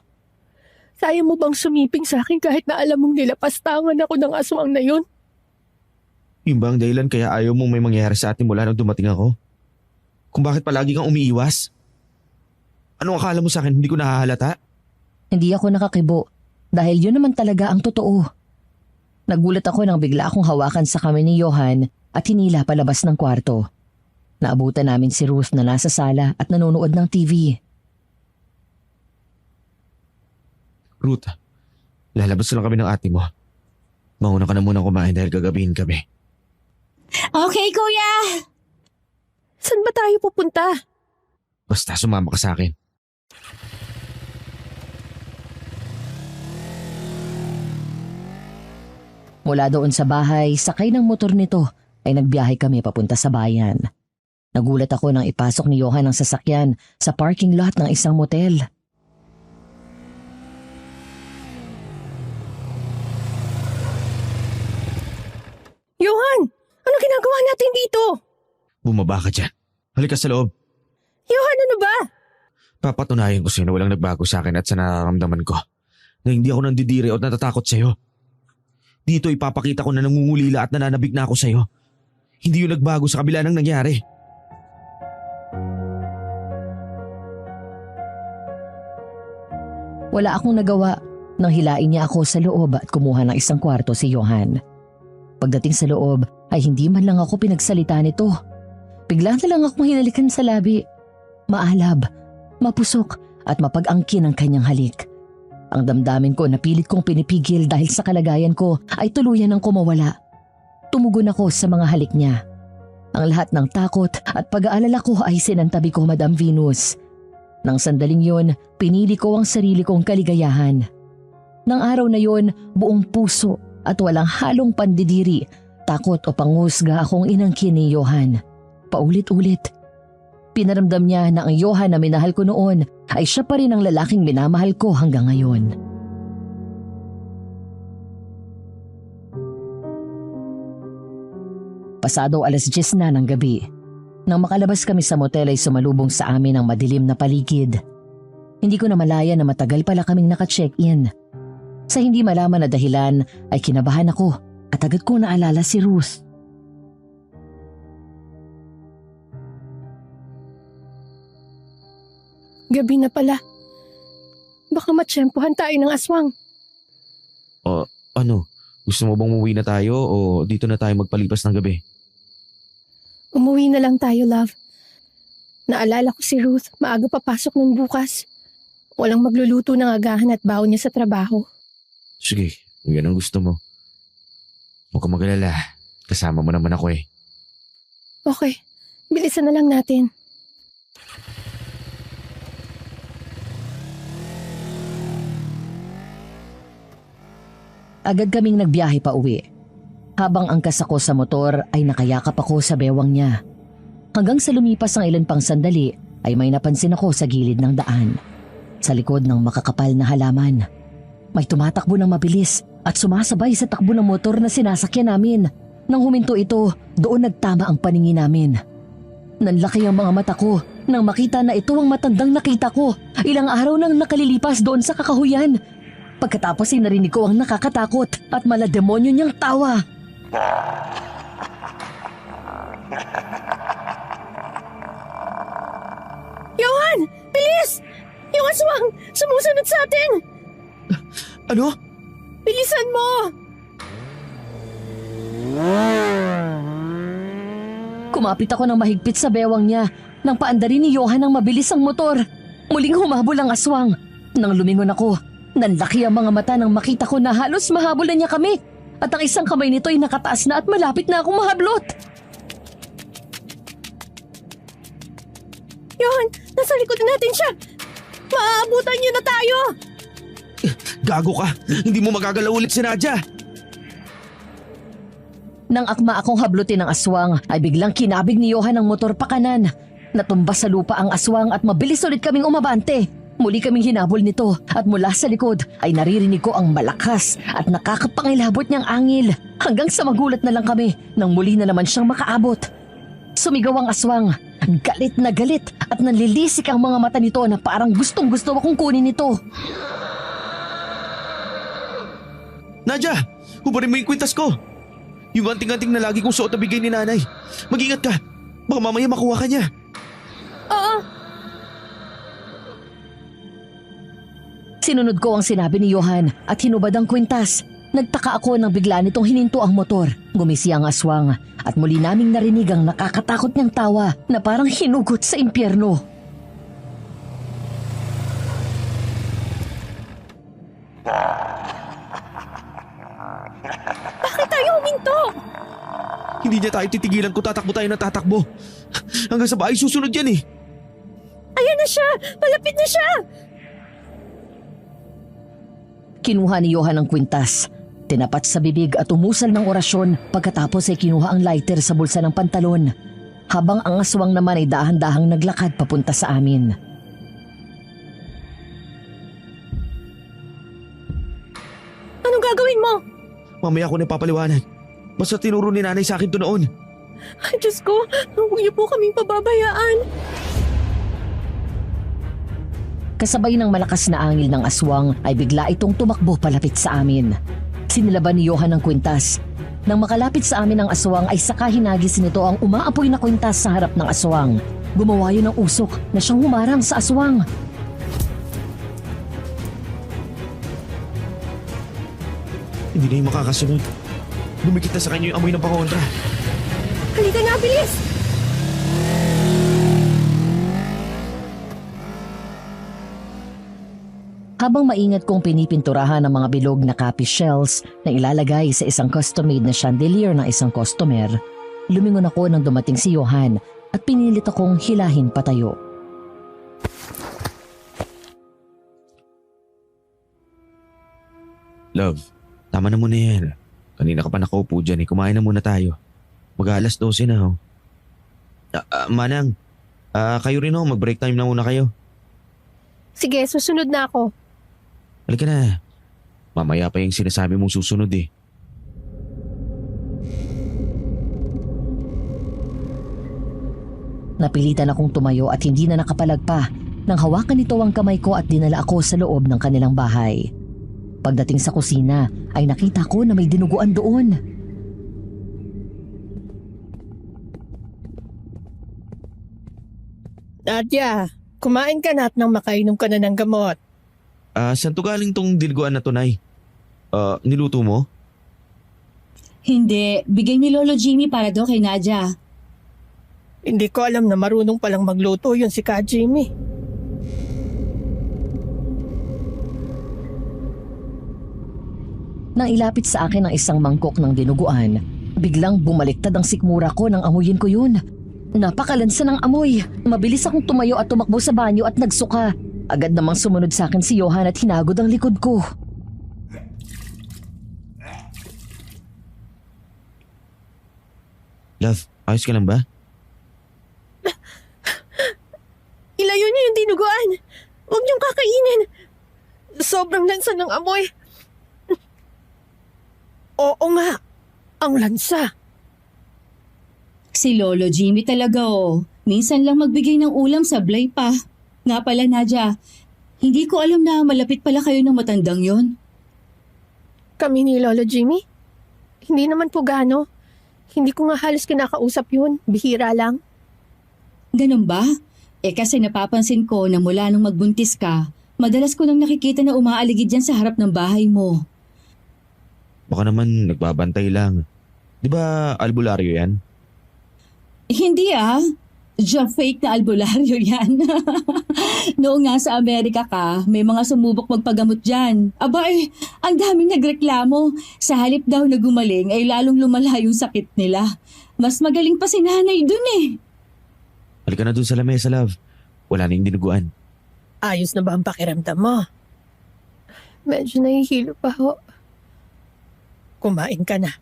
Kaya mo bang sumiping sa akin kahit na alam mong nilapastangan ako ng aswang na yun? Yung ba ang dahilan kaya ayaw mong may mangyari sa atin mula nang dumating ako? Kung bakit palagi kang umiiwas? Anong akala mo sa akin, hindi ko nahahalata? Hindi ako nakakibo dahil yun naman talaga ang totoo. Nagulat ako nang bigla akong hawakan sa kamay ni Johan at hinila palabas ng kwarto. Naabutan namin si Ruth na nasa sala at nanonood ng TV. Ruth, lalabas na lang kami ng ate mo. Mauna ka na muna kumain dahil gagabihin kami. Okay, kuya! Saan ba tayo pupunta? Basta sumama ka sa akin. Mula doon sa bahay, sakay ng motor nito ay nagbiyahe kami papunta sa bayan. Nagulat ako nang ipasok ni Johan ang sasakyan sa parking lot ng isang motel. Johan, ano ginagawa natin dito? Bumaba ka dyan. Halika sa loob. Johan, ano ba? Papatunayan ko sa'yo na walang nagbago sa akin at sa nararamdaman ko. Na hindi ako nandidiri o natatakot sa'yo. Dito ipapakita ko na nangungulila at nananabik na ako sa'yo. Hindi yung nagbago sa kabila ng nangyari. Wala akong nagawa nang hilain niya ako sa loob at kumuha ng isang kwarto si Johan. Pagdating sa loob ay hindi man lang ako pinagsalita nito. Bigla na lang akong hinalikan sa labi. Maalab, mapusok at mapag-angkin ang kanyang halik. Ang damdamin ko na pilit kong pinipigil dahil sa kalagayan ko ay tuluyan ng kumawala. Tumugon ako sa mga halik niya. Ang lahat ng takot at pag-aalala ko ay sinantabi ko, Madam Venus. Nang sandaling yon, pinili ko ang sarili kong kaligayahan. Nang araw na yon, buong puso at walang halong pandidiri, takot o pangusga akong inangkin ni Johan. Paulit-ulit. Pinaramdam niya na ang Johan na minahal ko noon ay siya pa rin ang lalaking minamahal ko hanggang ngayon. Pasado 10:00 na ng gabi. Nang makalabas kami sa motel ay sumalubong sa amin ang madilim na paligid. Hindi ko na malaya na matagal pala kaming naka-check-in. Sa hindi malaman na dahilan ay kinabahan ako at agad ko naalala si Ruth. Gabi na pala. Baka matsyempohan tayo ng aswang. Ano? Gusto mo bang umuwi na tayo o dito na tayo magpalipas ng gabi? Umuwi na lang tayo, love. Naalala ko si Ruth, maaga papasok nun bukas. Walang magluluto ng agahan at baon niya sa trabaho. Sige, kung yan ang gusto mo. Huwag kang mag-alala. Kasama mo naman ako eh. Okay, bilisan na lang natin. Agad kaming nagbiyahe pa uwi. Habang angkas ako sa motor ay nakayakap ako sa bewang niya. Hanggang sa lumipas ang ilan pang sandali ay may napansin ako sa gilid ng daan. Sa likod ng makakapal na halaman. May tumatakbo ng mabilis at sumasabay sa takbo ng motor na sinasakyan namin. Nang huminto ito, doon nagtama ang paningin namin. Nanlaki ang mga mata ko nang makita na ito ang matandang nakita ko. Ilang araw nang nakalilipas doon sa kakahuyan. Pagkatapos ay narinig ko ang nakakatakot at malademonyo niyang tawa. Johan! Bilis! Yung aswang! Sumusunod sa atin! Ano? Bilisan mo! Kumapit ako ng mahigpit sa bewang niya nang paandarin ni Johan ang mabilis ang motor. Muling humabol ang aswang. Nang lumingon ako, nanlaki ang mga mata nang makita ko na halos mahabol na niya kami. At ang isang kamay nito ay nakataas na at malapit na akong mahablot. Johan! Nasa likod natin siya! Maaabutan niyo na tayo! Gago ka! Hindi mo magagalaw ulit si Nadia! Nang akma akong hablutin ng aswang ay biglang kinabig ni Johan ang motor pa kanan. Natumba sa lupa ang aswang at mabilis ulit kaming umabante. Muli kaming hinabol nito at mula sa likod ay naririnig ko ang malakas at nakakapangilabot niyang angil. Hanggang sa magulat na lang kami nang muli na naman siyang makaabot. Sumigaw ang aswang. Galit na galit at nanlilisik ang mga mata nito na parang gustong gusto akong kunin ito. Nadia! Hubarin mo yung kwintas ko! Yung anting-anting na lagi kong suot na bigay ni nanay. Mag-ingat ka! Baka mamaya makuha ka niya. Oo! Sinunod ko ang sinabi ni Johan at hinubad ang kwintas. Nagtaka ako nang bigla nitong hininto ang motor. Gumisi ang aswang at muli naming narinig ang nakakatakot niyang tawa na parang hinugot sa impyerno. Bakit tayo huminto? Hindi niya tayo titigilan kung tatakbo tayo na tatakbo. Hanggang sa bahay susunod yan eh. Ayan na siya! Malapit na siya! Kinuha ni Johan ang kwintas. Tinapat sa bibig at umusal ng orasyon pagkatapos ay kinuha ang lighter sa bulsa ng pantalon. Habang ang aswang naman ay dahan-dahang naglakad papunta sa amin. Anong gagawin mo? Mamaya ako na ipapaliwanag. Basta tinuro ni nanay sa akin to noon. Ay, Diyos ko! Huwag niyo po kaming pababayaan! Kasabay ng malakas na angil ng aswang ay bigla itong tumakbo palapit sa amin. Sinilaban ni Johan ang kwintas. Nang makalapit sa amin ang aswang ay saka hinagis nito ang umaapoy na kwintas sa harap ng aswang. Gumawa yun ng usok na siyang humarang sa aswang. Hindi na yung makakasunod. Dumikit na sa kanya yung amoy ng pangontra. Halika na, bilis! Habang maingat kong pinipinturahan ang mga bilog na copy shells na ilalagay sa isang custom-made na chandelier ng isang customer, lumingon ako nang dumating si Johan at pinilit akong hilahin patayo. Love, tama na muna yan. Kanina ka pa nakaupo dyan eh. Kumain na muna tayo. Mag-aalas 12 na ho. Manang, kayo rin ho. Mag-break time na muna kayo. Sige, susunod na ako. Halika na. Mamaya pa yung sinasabi mong susunod eh. Napilitan akong tumayo at hindi na nakapalag pa nang hawakan nito ang kamay ko at dinala ako sa loob ng kanilang bahay. Pagdating sa kusina ay nakita ko na may dinuguan doon. Nadia, kumain ka na at nang makainom ka na ng gamot. Saan to galing tong dilguan na to, Nay? Niluto mo? Hindi, bigay ni Lolo Jimmy para daw kay Nadia. Hindi ko alam na marunong palang magluto yun si Ka Jimmy. Nang ilapit sa akin ang isang mangkok ng dinuguan, biglang bumaliktad ang sikmura ko nang amuyin ko yun. Napakalansa ng amoy. Mabilis akong tumayo at tumakbo sa banyo at nagsuka. Agad namang sumunod sa akin si Johan at hinagod ang likod ko. Love, ayos ka lang ba? Ilayo niyo yung dinuguan. Huwag niyong kakainin. Sobrang lansa ng amoy. Oo nga, ang lansa. Si Lolo Jimmy talaga oh. Minsan lang magbigay ng ulam sa Blay pa. Nga pala Nadia, hindi ko alam na malapit pala kayo ng matandang yon. Kami ni Lolo Jimmy? Hindi naman po gaano. Hindi ko nga halos kinakausap yun. Bihira lang. Ganun ba? Kasi napapansin ko na mula nung magbuntis ka, madalas ko nang nakikita na umaaligid yan sa harap ng bahay mo. Baka naman nagbabantay lang. Di ba albularyo yan? Hindi ah. Diyan fake na albularyo yan. Noong nga sa Amerika ka, may mga sumubok magpagamot dyan. Aba ang daming nagreklamo. Sa halip daw na gumaling ay lalong lumala yung sakit nila. Mas magaling pa si nanay dun eh. Halika na dun sa lamesa, love. Wala na yung dinuguan. Ayos na ba ang pakiramdam mo? Medyo nahihilo pa ho. Kumain ka na.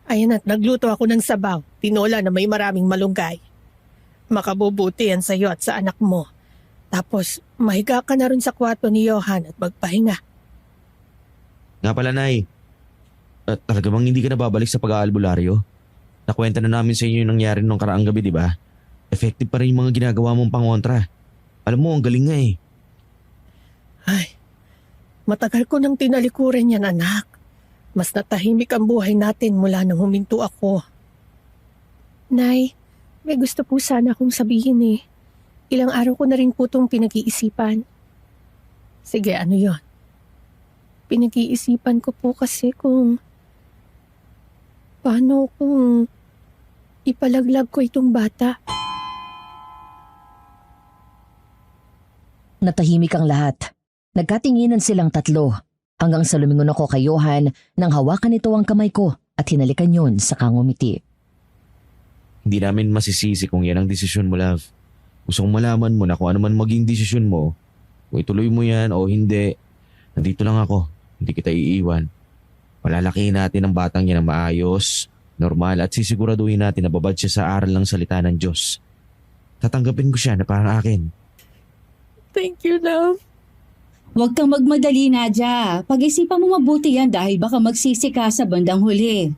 Ayan at nagluto ako ng sabaw. Tinola na may maraming malunggay. Makabubuti yan sa'yo at sa anak mo. Tapos, mahiga ka na rin sa kwarto ni Johan at magpahinga. Nga pala, Nay. Talaga bang hindi ka na babalik sa pag-aalbularyo? Nakwenta na namin sa inyo yung nangyari nung karaang gabi, di ba? Effective pa rin yung mga ginagawa mong pangontra. Alam mo, ang galing nga eh. Ay, matagal ko nang tinalikuran yan, anak. Mas natahimik ang buhay natin mula nang huminto ako. Nay, may gusto po sana akong sabihin eh. Ilang araw ko na rin po itong pinag-iisipan. Sige, ano yon? Pinag-iisipan ko po kasi kung paano kung ipalaglag ko itong bata. Natahimik ang lahat. Nagkatinginan silang tatlo hanggang sa lumingon ako kay Johan nang hawakan nito ang kamay ko at hinalikan yun sa kangumiti. Hindi namin masisisi kung yan ang desisyon mo, love. Gusto kong malaman mo na kung ano man maging desisyon mo, kung ituloy mo yan o hindi, nandito lang ako. Hindi kita iiwan. Palalakihin natin ang batang yan ng maayos, normal at sisiguraduhin natin na babad siya sa aral ng salita ng Diyos. Tatanggapin ko siya na parang akin. Thank you, love. Huwag kang magmadali, Nadia. Pag-isipan mo mabuti yan dahil baka magsisi ka sa bandang huli.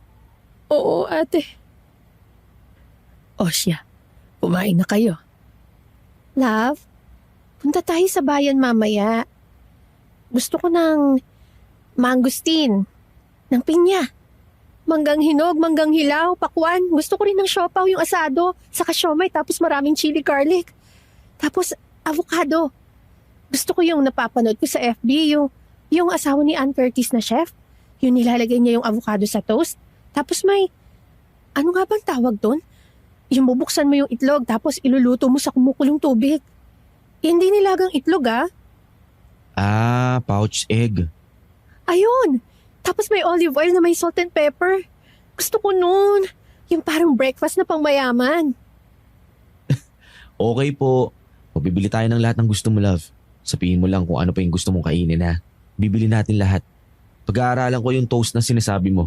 Oo, ate. O siya, kumain na kayo. Love, punta tayo sa bayan mamaya. Gusto ko ng mangustin, ng pinya, manggang hinog, manggang hilaw, pakwan. Gusto ko rin ng siopaw, yung asado, saka siomay, tapos maraming chili garlic. Tapos avocado. Gusto ko yung napapanood ko sa FB, yung asawa ni Ann Curtis na chef. Yung nilalagay niya yung avocado sa toast. Tapos may, ano nga bang tawag doon? Yung bubuksan mo yung itlog tapos iluluto mo sa kumukulong tubig. Hindi nilagang itlog Pouch egg. Ayun! Tapos may olive oil na may salt and pepper. Gusto ko nun. Yung parang breakfast na pang mayaman. Okay po. Bibili tayo ng lahat ng gusto mo, love. Sabihin mo lang kung ano pa yung gusto mong kainin ha. Bibili natin lahat. Pag-aaralan ko yung toast na sinasabi mo.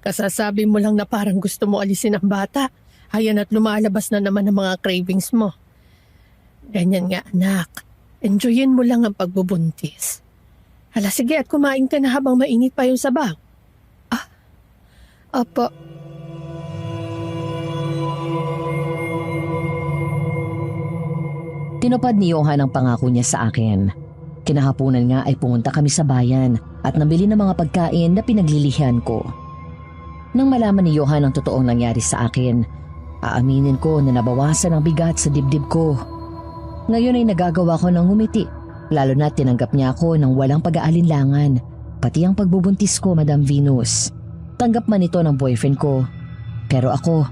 Kasasabi mo lang na parang gusto mo alisin ang bata. Ayan at lumalabas na naman ang mga cravings mo. Ganyan nga, anak. Enjoyin mo lang ang pagbubuntis. Hala, sige at kumain ka na habang mainit pa yung sabaw. Opo. Tinupad ni Johan ang pangako niya sa akin. Kinahaponan nga ay pumunta kami sa bayan at nabili ng mga pagkain na pinaglilihan ko. Nang malaman ni Johan ang totoong nangyari sa akin, aaminin ko na nabawasan ang bigat sa dibdib ko. Ngayon ay nagagawa ko ng ngumiti Lalo na tinanggap niya ako ng walang pag-aalinlangan, pati ang pagbubuntis ko, Madam Venus. Tanggap man ito ng boyfriend ko. Pero ako,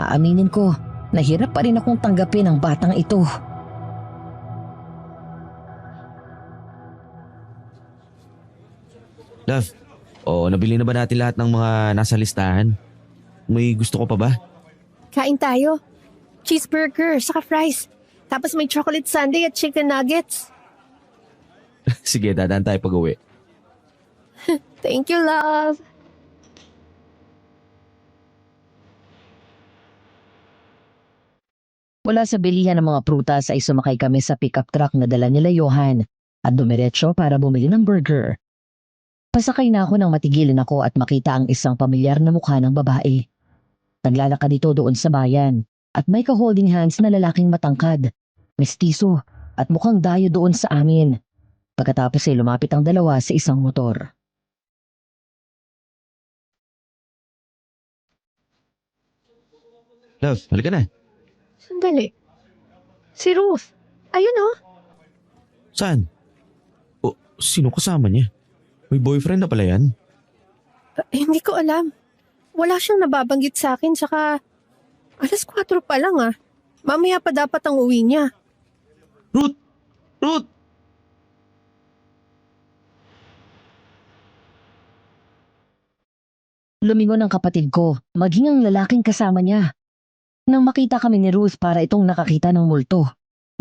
aaminin ko, nahirap pa rin akong tanggapin ang batang ito. Love, nabili na ba natin lahat ng mga nasa listahan? May gusto ko pa ba? Kain tayo. Cheeseburger, saka fries. Tapos may chocolate sundae at chicken nuggets. Sige, dadaan tayo pag-uwi. Thank you, love. Mula sa bilihan ng mga prutas ay sumakay kami sa pickup truck na dala nila Johan at dumiretso para bumili ng burger. Pasakay na ako nang matigilin ako at makita ang isang pamilyar na mukha ng babae. Naglalakad ito doon sa bayan at may ka-holding hands na lalaking matangkad, mestizo at mukhang dayo doon sa amin. Pagkatapos ay lumapit ang dalawa sa isang motor. Love, halika na. Sandali. Si Ruth. Ayun oh. Saan? Sino kasama niya? May boyfriend na pala yan? Hindi ko alam. Wala siyang nababanggit sa akin, saka 4:00 pa lang ah. Mamaya pa dapat ang uwi niya. Ruth! Ruth! Lumingon ang kapatid ko, maging ang lalaking kasama niya. Nang makita kami ni Ruth para itong nakakita ng multo.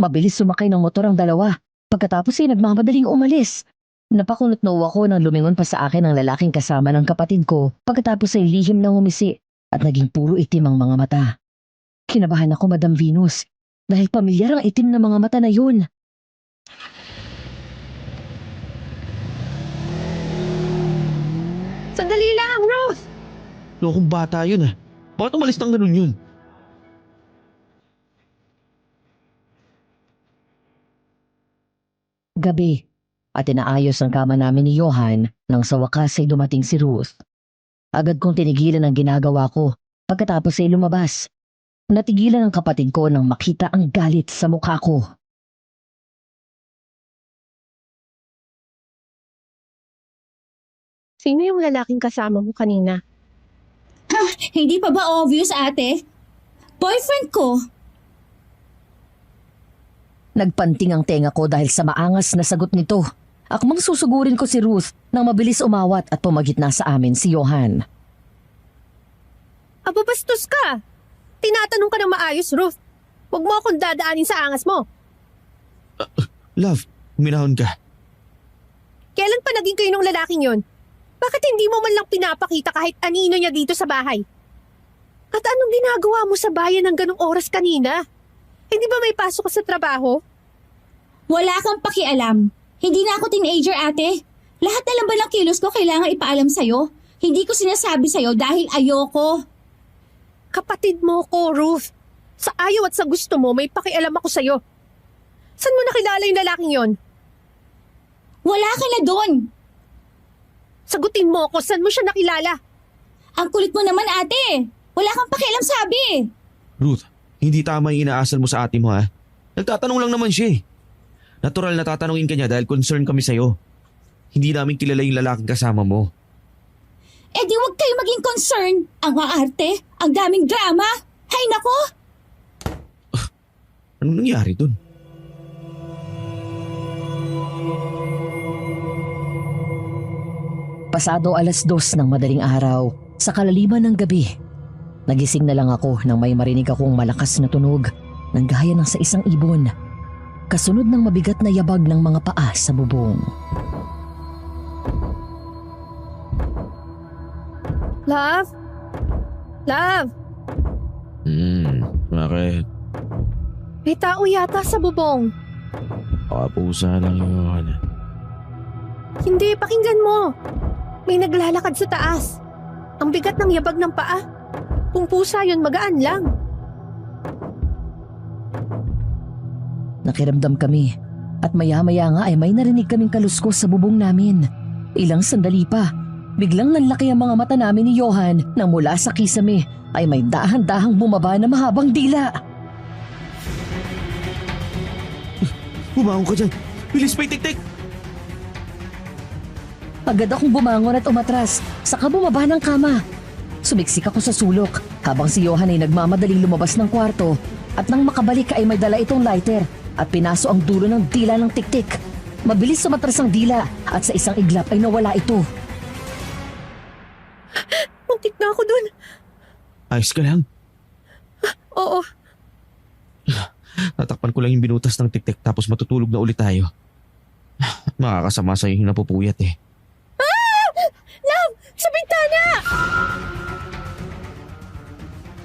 Mabilis sumakay ng motor ang dalawa. Pagkatapos ay nagmamadaling umalis. Napakunot-noo ako nang lumingon pa sa akin ang lalaking kasama ng kapatid ko pagkatapos ay lihim na ngumisi at naging puro itim ang mga mata. Kinabahan ako, Madam Venus, dahil pamilyar ang itim na mga mata na yun. Sandali lang, Ruth! Lokong bata yun ah. Bakit umalis ng ganun yun? Gabi, at inaayos ang kama namin ni Johan nang sa wakas ay dumating si Ruth. Agad kong tinigilan ang ginagawa ko pagkatapos ay lumabas. Natigilan ang kapatid ko nang makita ang galit sa mukha ko. Sino yung lalaking kasama mo kanina? Hindi pa ba obvious, ate? Boyfriend ko. Nagpanting ang tenga ko dahil sa maangas na sagot nito. Akmang susugurin ko si Ruth nang mabilis umawat at pumagitna sa amin si Johan. Aba, bastos ka! Tinatanong ka ng maayos, Ruth. Huwag mo akong dadaanin sa angas mo. Love, huminahon ka. Kailan pa naging kayo ng lalaking yon? Bakit hindi mo man lang pinapakita kahit anino niya dito sa bahay? At anong ginagawa mo sa bayan ng ganong oras kanina? Hindi ba may pasok ka sa trabaho? Wala kang pakialam. Hindi na ako teenager, ate. Lahat na lang ba ng kilos ko kailangan ipaalam sa'yo? Hindi ko sinasabi sa'yo dahil ayoko. Kapatid mo ko, Ruth. Sa ayaw at sa gusto mo, may pakialam ako sa'yo. Saan mo nakilala yung lalaking yon? Wala ka na doon. Sagutin mo ako, saan mo siya nakilala? Ang kulit mo naman, ate. Wala kang pakialam sabi. Ruth, hindi tama yung inaasal mo sa ate mo ha. Nagtatanong lang naman siya eh. Natural na tatanungin ka niya dahil concern kami sa'yo. Hindi namin kilala yung lalaking kasama mo. Eh di wag kayo maging concern. Ang aarte, ang daming drama. Hay nako! Anong nangyari dun? Pasado 2:00 ng madaling araw, sa kalaliman ng gabi. Nagising na lang ako nang may marinig akong malakas na tunog ng gaya ng sa isang ibon. Kasunod ng mabigat na yabag ng mga paa sa bubong. Love? Love? Bakit? May tao yata sa bubong. Kapusa lang yun. Hindi, pakinggan mo. May naglalakad sa taas. Ang bigat ng yabag ng paa. Kung pusa yun, magaan lang. Nakiramdam kami at maya-maya nga ay may narinig kaming kaluskos sa bubong namin. Ilang sandali pa, biglang nanlaki ang mga mata namin ni Johan nang mula sa kisame ay may dahan-dahang bumaba na mahabang dila. Bumangon ka dyan! Bilis, may tik-tik! Agad akong bumangon at umatras, saka bumaba ng kama. Sumiksik ako sa sulok habang si Johan ay nagmamadaling lumabas ng kwarto at nang makabalik ay may dala itong lighter at pinaso ang dulo ng dila ng tik-tik. Mabilis sumatras ang dila at sa isang iglap ay nawala ito. Muntik na ako dun. Ayos ka lang. Oo. Natakpan ko lang yung binutas ng tik-tik tapos matutulog na ulit tayo. Makakasama sa'yo yung napupuyat eh. Love! Sa bintana!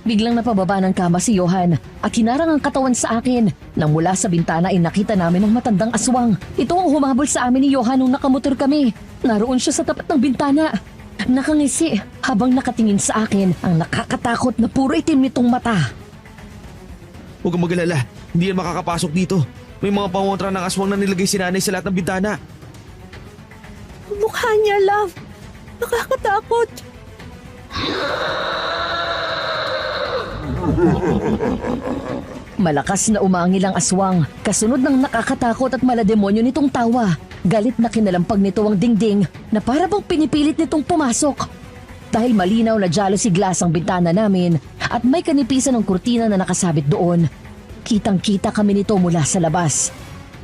Biglang napababa ng kama si Johan at hinarang ang katawan sa akin. Nang mula sa bintana ay nakita namin ang matandang aswang. Ito ang humabol sa amin ni Johan nung nakamotor kami. Naroon siya sa tapat ng bintana. Nakangisi habang nakatingin sa akin ang nakakatakot na puro itim nitong mata. Huwag kang mag-alala. Hindi yan makakapasok dito. May mga pangontra ng aswang na nilagay si nanay sa lahat ng bintana. Ang mukha niya, love. Nakakatakot. Malakas na umangil ang aswang, kasunod ng nakakatakot at malademonyo nitong tawa. Galit na kinalampag nito ang dingding na para bang pinipilit nitong pumasok. Dahil malinaw na jealousy glass ang bintana namin at may kanipisan ng kurtina na nakasabit doon, kitang-kita kami nito mula sa labas.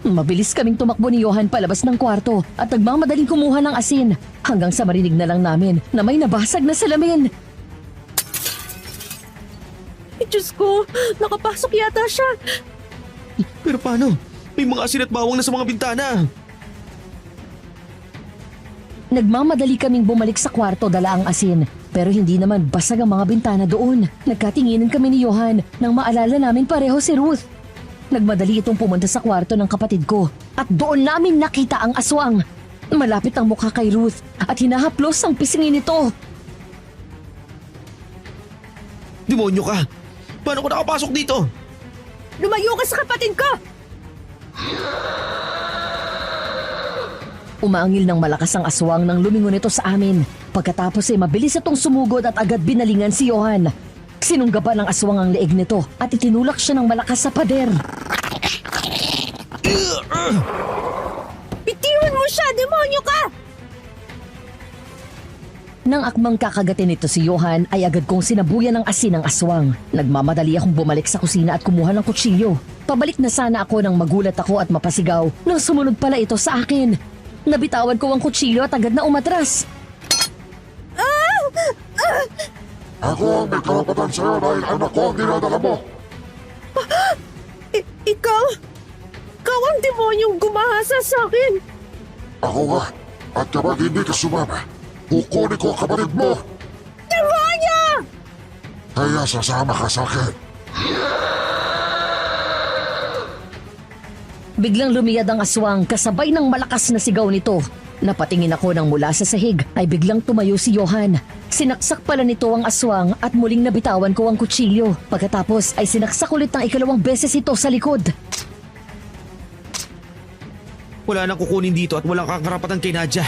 Mabilis kaming tumakbo ni Johan palabas ng kwarto at nagmamadaling kumuha ng asin hanggang sa marinig na lang namin na may nabasag na salamin. Ay, Diyos ko, nakapasok yata siya. Pero paano? May mga asin at bawang na sa mga bintana. Nagmamadali kaming bumalik sa kwarto dala ang asin pero hindi naman basag ang mga bintana doon. Nagkatinginan kami ni Johan nang maalala namin pareho si Ruth. Nagmadali itong pumunta sa kwarto ng kapatid ko at doon namin nakita ang aswang. Malapit ang mukha kay Ruth at hinahaplos ang pisngin nito. Demonyo ka! Paano ko nakapasok dito? Lumayo ka sa kapatid ko! Umangil ng malakas ang aswang nang lumingon ito sa amin. Pagkatapos ay mabilis itong sumugod at agad binalingan si Johan. Sinunggaban ng aswang ang leeg nito at itinulak siya ng malakas sa pader. Bitiwan mo siya! Demonyo ka! Nang akmang kakagatin nito si Johan ay agad kong sinabuyan ng asin ang aswang. Nagmamadali akong bumalik sa kusina at kumuha ng kutsilyo. Pabalik na sana ako nang magulat ako at mapasigaw nang sumunod pala ito sa akin. Nabitawan ko ang kutsilyo at agad na umatras. Ako ang may karapatan sa'yo dahil anak ko ang dinadala mo. Ikaw? Ikaw ang demonyong gumahasa sa akin. Ako nga. At kapag hindi ka sumama, kukunin ko ang kapatid mo. Demonyo! Kaya sasama ka sa akin. Biglang lumiyad ang aswang kasabay ng malakas na sigaw nito. Napatingin ako nang mula sa sahig ay biglang tumayo si Johan. Sinaksak pala nito ang aswang at muling nabitawan ko ang kutsilyo. Pagkatapos ay sinaksak ulit ng ikalawang beses ito sa likod. Wala nang kukunin dito at walang kang karapatan kay Nadia.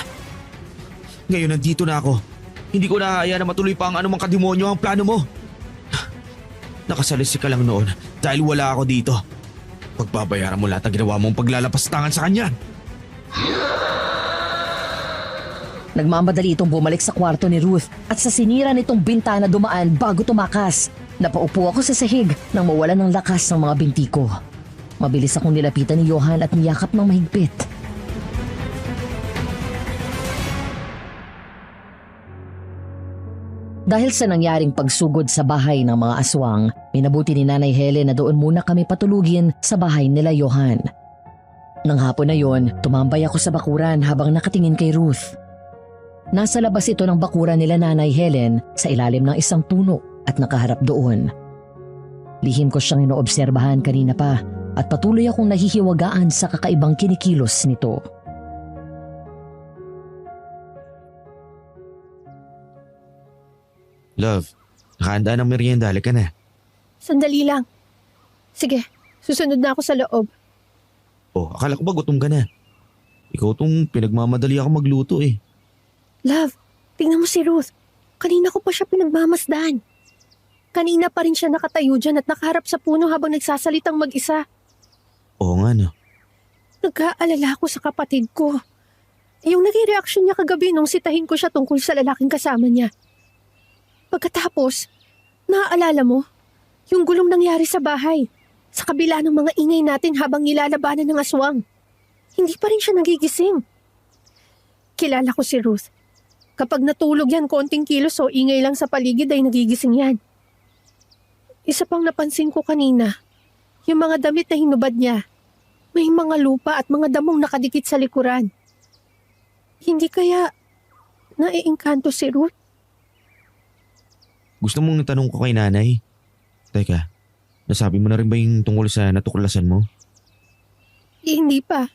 Ngayon nandito na ako. Hindi ko nahaaya na matuloy pa ang anumang kademonyo ang plano mo. Nakasalisi ka lang noon dahil wala ako dito. Pagbabayaran mo lahat ng ginawa mong paglalapastangan sa kanya. Nagmamadali itong bumalik sa kwarto ni Ruth at sa sinira nitong bintana dumaan bago tumakas. Napaupo ako sa sahig nang mawalan ng lakas ng mga binti ko. Mabilis akong nilapitan ni Johan at niyakap ng mahigpit. Dahil sa nangyaring pagsugod sa bahay ng mga aswang, minabuti ni Nanay Helen na doon muna kami patulugin sa bahay nila Johan. Nang hapon na yon, tumambay ako sa bakuran habang nakatingin kay Ruth. Nasa labas ito ng bakuran nila Nanay Helen sa ilalim ng isang puno at nakaharap doon. Lihim ko siyang inoobserbahan kanina pa at patuloy akong nahihiwagaan sa kakaibang kinikilos nito. Love, nakahanda ng merienda. Halika na. Sandali lang. Sige, susunod na ako sa loob. Oh, akala ko ba gutom ka na? Ikaw tong pinagmamadali ako magluto eh. Love, tingnan mo si Ruth. Kanina ko pa siya pinagmamasdan. Kanina pa rin siya nakatayo dyan at nakaharap sa puno habang nagsasalitang mag-isa. Oo nga no. Nag-aalala ako sa kapatid ko. Yung naging reaksyon niya kagabi nung sitahin ko siya tungkol sa lalaking kasama niya. Pagkatapos, naaalala mo, yung gulong nangyari sa bahay, sa kabila ng mga ingay natin habang nilalabanan ng aswang. Hindi pa rin siya nagigising. Kilala ko si Ruth. Kapag natulog yan, konting kilos o ingay lang sa paligid ay nagigising yan. Isa pang napansin ko kanina, yung mga damit na hinubad niya, may mga lupa at mga damong nakadikit sa likuran. Hindi kaya naiengkanto si Ruth? Gusto mong tanong ko kay nanay? Teka, nasabi mo na rin ba yung tungkol sa natuklasan mo? Hindi pa.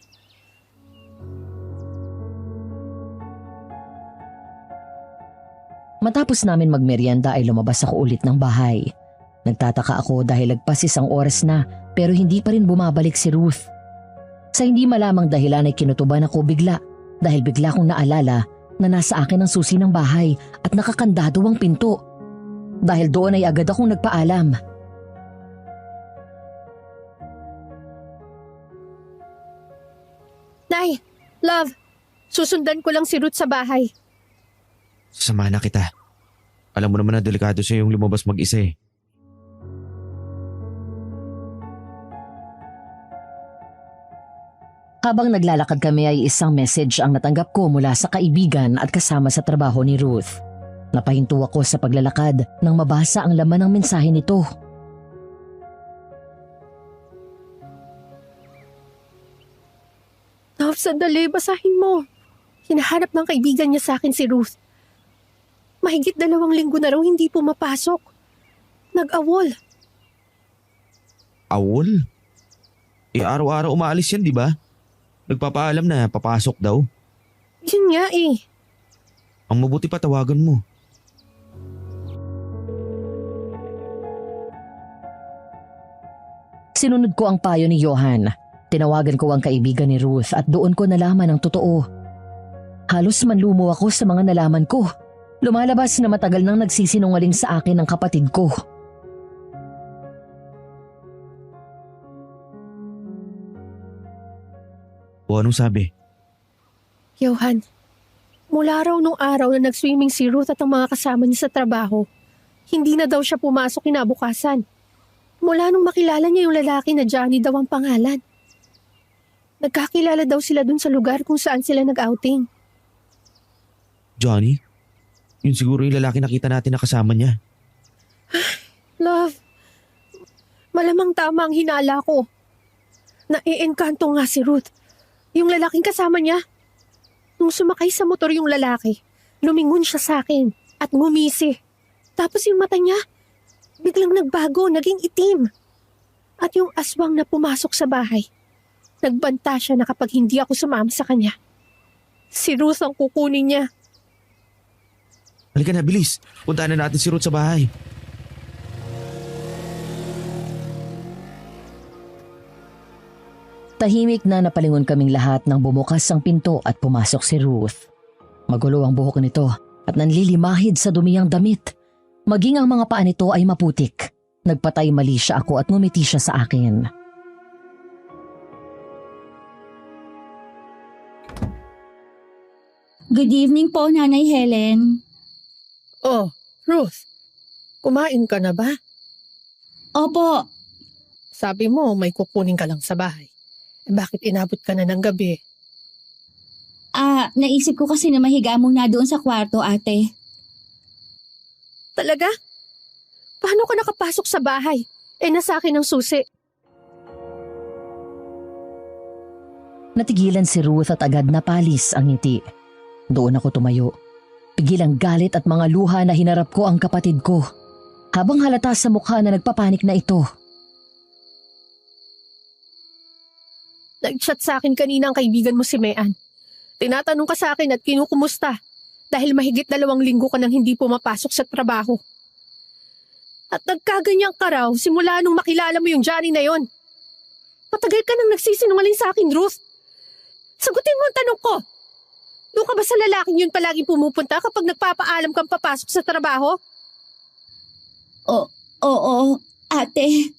Matapos namin magmeryenda ay lumabas ako ulit ng bahay. Nagtataka ako dahil lagpas isang oras na pero hindi pa rin bumabalik si Ruth. Sa hindi malamang dahilan ay kinutuban ako bigla dahil bigla kong naalala na nasa akin ang susi ng bahay at nakakandado ang pinto. Dahil doon ay agad akong nagpaalam. Nay, love, susundan ko lang si Ruth sa bahay. Sasamahan na kita. Alam mo naman na delikado siya yung lumabas mag-isa eh. Habang naglalakad kami ay isang message ang natanggap ko mula sa kaibigan at kasama sa trabaho ni Ruth. Napahinto ako sa paglalakad nang mabasa ang laman ng mensahe nito. Love, sandali, basahin mo. Hinahanap ng kaibigan niya sa akin si Ruth. Mahigit 2 linggo na raw hindi pumapasok. Nag-awol. Awol? Eh araw-araw umaalis yan, di ba? Nagpapaalam na papasok daw. Yun nga eh. Ang mabuti pa tawagan mo. Sinunod ko ang payo ni Johan. Tinawagan ko ang kaibigan ni Ruth at doon ko nalaman ang totoo. Halos manlumo ako sa mga nalaman ko. Lumalabas na matagal nang nagsisinungaling sa akin ang kapatid ko. O anong sabi? Johan, mula raw nung araw na nag-swimming si Ruth at ang mga kasama niya sa trabaho, hindi na daw siya pumasok kinabukasan. Mula nung makilala niya yung lalaki na Johnny daw ang pangalan. Nagkakilala daw sila dun sa lugar kung saan sila nag-outing. Johnny? Yun siguro yung lalaki nakita natin na kasama niya. Love, malamang tama ang hinala ko. Naiengkanto nga si Ruth. Yung lalaking kasama niya. Nung sumakay sa motor yung lalaki, lumingon siya sa akin at ngumisi. Tapos yung mata niya, biglang nagbago, naging itim. At yung aswang na pumasok sa bahay, nagbanta siya na kapag hindi ako sumama sa kanya, si Ruth ang kukunin niya. Halika na, bilis. Puntaan na natin si Ruth sa bahay. Tahimik na napalingon kaming lahat nang bumukas ang pinto at pumasok si Ruth. Magulo ang buhok nito at nanlilimahid sa dumiyang damit. Maging ang mga paa nito ay maputik. Nagpatay mali siya ako at ngumiti siya sa akin. Good evening po, Nanay Helen. Oh, Ruth, kumain ka na ba? Opo, Sabi mo may kukunin ka lang sa bahay. Bakit inabot ka na ng gabi? naisip ko kasi na mahiga muna doon sa kwarto, ate. Talaga? Paano ka nakapasok sa bahay? Nasa akin ang susi. Natigilan si Ruth at agad napalis ang ngiti. Doon ako tumayo. Pigil ang galit at mga luha na hinarap ko ang kapatid ko. Habang halata sa mukha na nagpapanik na ito. Nag-chat sa akin kanina ang kaibigan mo si Mean. Tinatanong ka sa akin at kinukumusta dahil mahigit 2 linggo ka nang hindi pumapasok sa trabaho. At nagkaganyang ka raw simula nung makilala mo yung Johnny na yon. Matagal ka nang nagsisinungaling sa akin, Ruth. Sagutin mo ang tanong ko. Doon ka ba sa lalaking yun palaging pumupunta kapag nagpapaalam kang papasok sa trabaho? Oo, ate.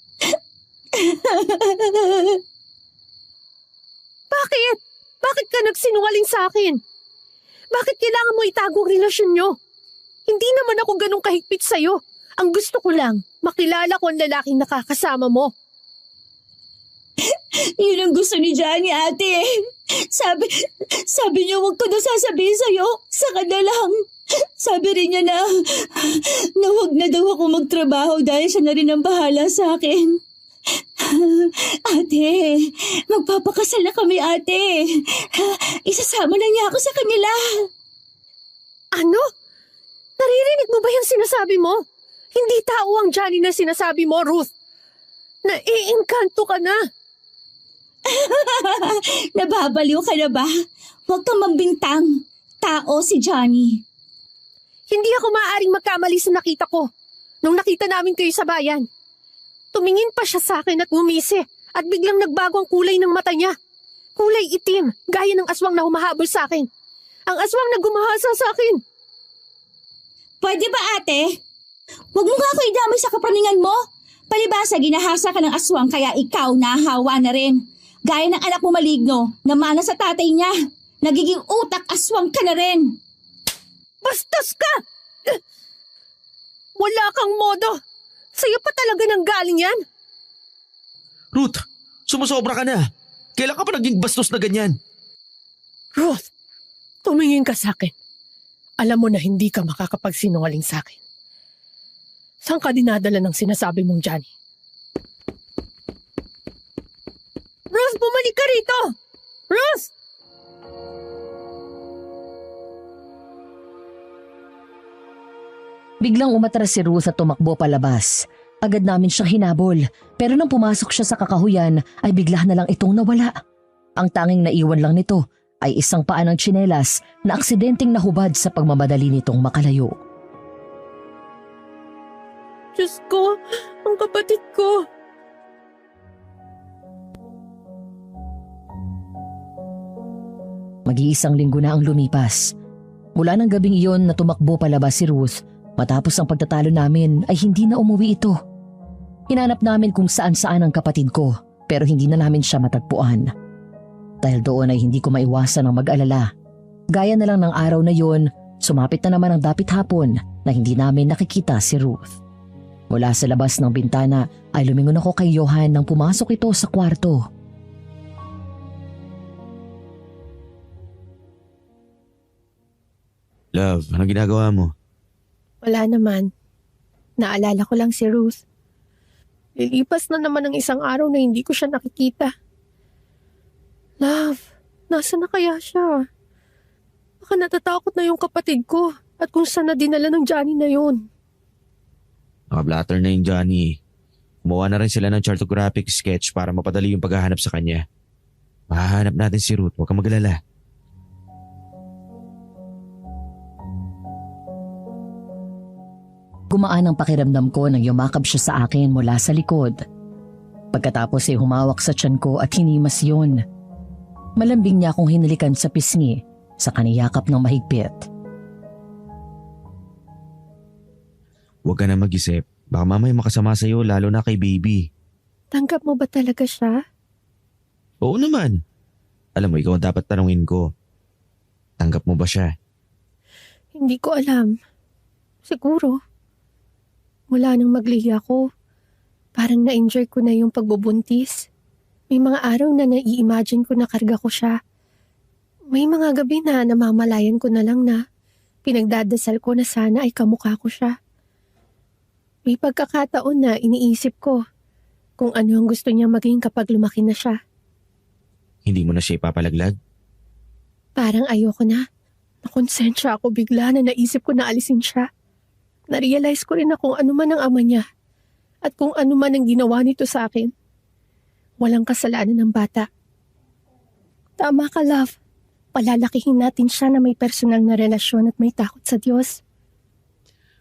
Bakit? Bakit ka nagsinungaling sa akin? Bakit kailangan mo itago ang relasyon nyo? Hindi naman ako ganun kahigpit sa'yo. Ang gusto ko lang, makilala ko ang lalaking nakakasama mo. Yun ang gusto ni Johnny, ate. Sabi niya huwag ko na sasabihin sa'yo. Sa kanya lang. Sabi rin niya na huwag na daw ako magtrabaho dahil siya na rin ang bahala sa akin. Ate, magpapakasal na kami, ate. Isasama na niya ako sa kanila. Ano? Naririnig mo ba yung sinasabi mo? Hindi tao ang Johnny na sinasabi mo, Ruth. Naiengkanto ka na. Nababaliw ka na ba? Huwag kang mambintang. Tao si Johnny. Hindi ako maaaring magkamali sa nakita ko. Nung nakita namin kayo sa bayan. Tumingin pa siya sa akin at ngumisi at biglang nagbago ang kulay ng mata niya. Kulay itim, gaya ng aswang na humahabol sa akin. Ang aswang na gumahasa sa akin. Pwede ba, ate? Huwag mo nga ako idamay sa kapraningan mo. Palibasa, ginahasa ka ng aswang kaya ikaw nahawa na rin. Gaya ng anak mo maligno na mana sa tatay niya. Nagiging utak aswang ka na rin. Bastos ka! Wala kang modo. Sa'yo pa talaga nang galing yan? Ruth, sumusobra ka na. Kailan ka pa naging bastos na ganyan? Ruth, tumingin ka sa akin. Alam mo na hindi ka makakapagsinungaling sa akin. Saan ka dinadala ng sinasabi mong Johnny? Ruth, bumalik ka rito! Ruth! Biglang umatras si Ruth at tumakbo palabas. Agad namin siyang hinabol, pero nang pumasok siya sa kakahuyan ay bigla na lang itong nawala. Ang tanging naiwan lang nito ay isang paa ng tsinelas na aksidenteng nahubad sa pagmamadali nitong makalayo. Diyos ko, ang kapatid ko. Mag-iisang linggo na ang lumipas. Mula ng gabing iyon na tumakbo palabas si Ruth, matapos ang pagtatalo namin ay hindi na umuwi ito. Hinanap namin kung saan-saan ang kapatid ko pero hindi na namin siya matagpuan. Dahil doon ay hindi ko maiwasan ang mag-alala. Gaya na lang ng araw na yon, sumapit na naman ang dapit hapon na hindi namin nakikita si Ruth. Mula sa labas ng bintana ay lumingon ako kay Johan nang pumasok ito sa kwarto. Love, anong ginagawa mo? Wala naman. Naalala ko lang si Ruth. Lilipas na naman ang isang araw na hindi ko siya nakikita. Love, nasa na kaya siya? Baka natatakot na yung kapatid ko at kung saan na dinala ng Johnny na yun. Nakablatter na yung Johnny. Gumawa na rin sila ng chartographic sketch para mapadali yung paghahanap sa kanya. Mahahanap natin si Ruth, huwag kang magalala. Gumaan ang pakiramdam ko nang yumakap siya sa akin mula sa likod. Pagkatapos ay humawak sa tiyan ko at hinimas yun. Malambing niya akong hinalikan sa pisngi sa kaniyakap ng mahigpit. Huwag ka na mag-isip. Baka mamaya makasama sa'yo lalo na kay baby. Tanggap mo ba talaga siya? Oo naman. Alam mo, ikaw ang dapat tanungin ko. Tanggap mo ba siya? Hindi ko alam. Siguro. Mula nang maglihi ako, parang na-enjoy ko na yung pagbubuntis. May mga araw na nai-imagine ko na karga ko siya. May mga gabi na namamalayan ko na lang na pinagdadasal ko na sana ay kamukha ko siya. May pagkakataon na iniisip ko kung ano ang gusto niya maging kapag lumaki na siya. Hindi mo na siya ipapalaglag? Parang ayoko na. Nakonsensya ako bigla na naisip ko na alisin siya. Na-realize ko rin na kung ano man ang ama niya at kung ano man ang ginawa nito sa akin. Walang kasalanan ng bata. Tama ka, love. Palalakihin natin siya na may personal na relasyon at may takot sa Diyos.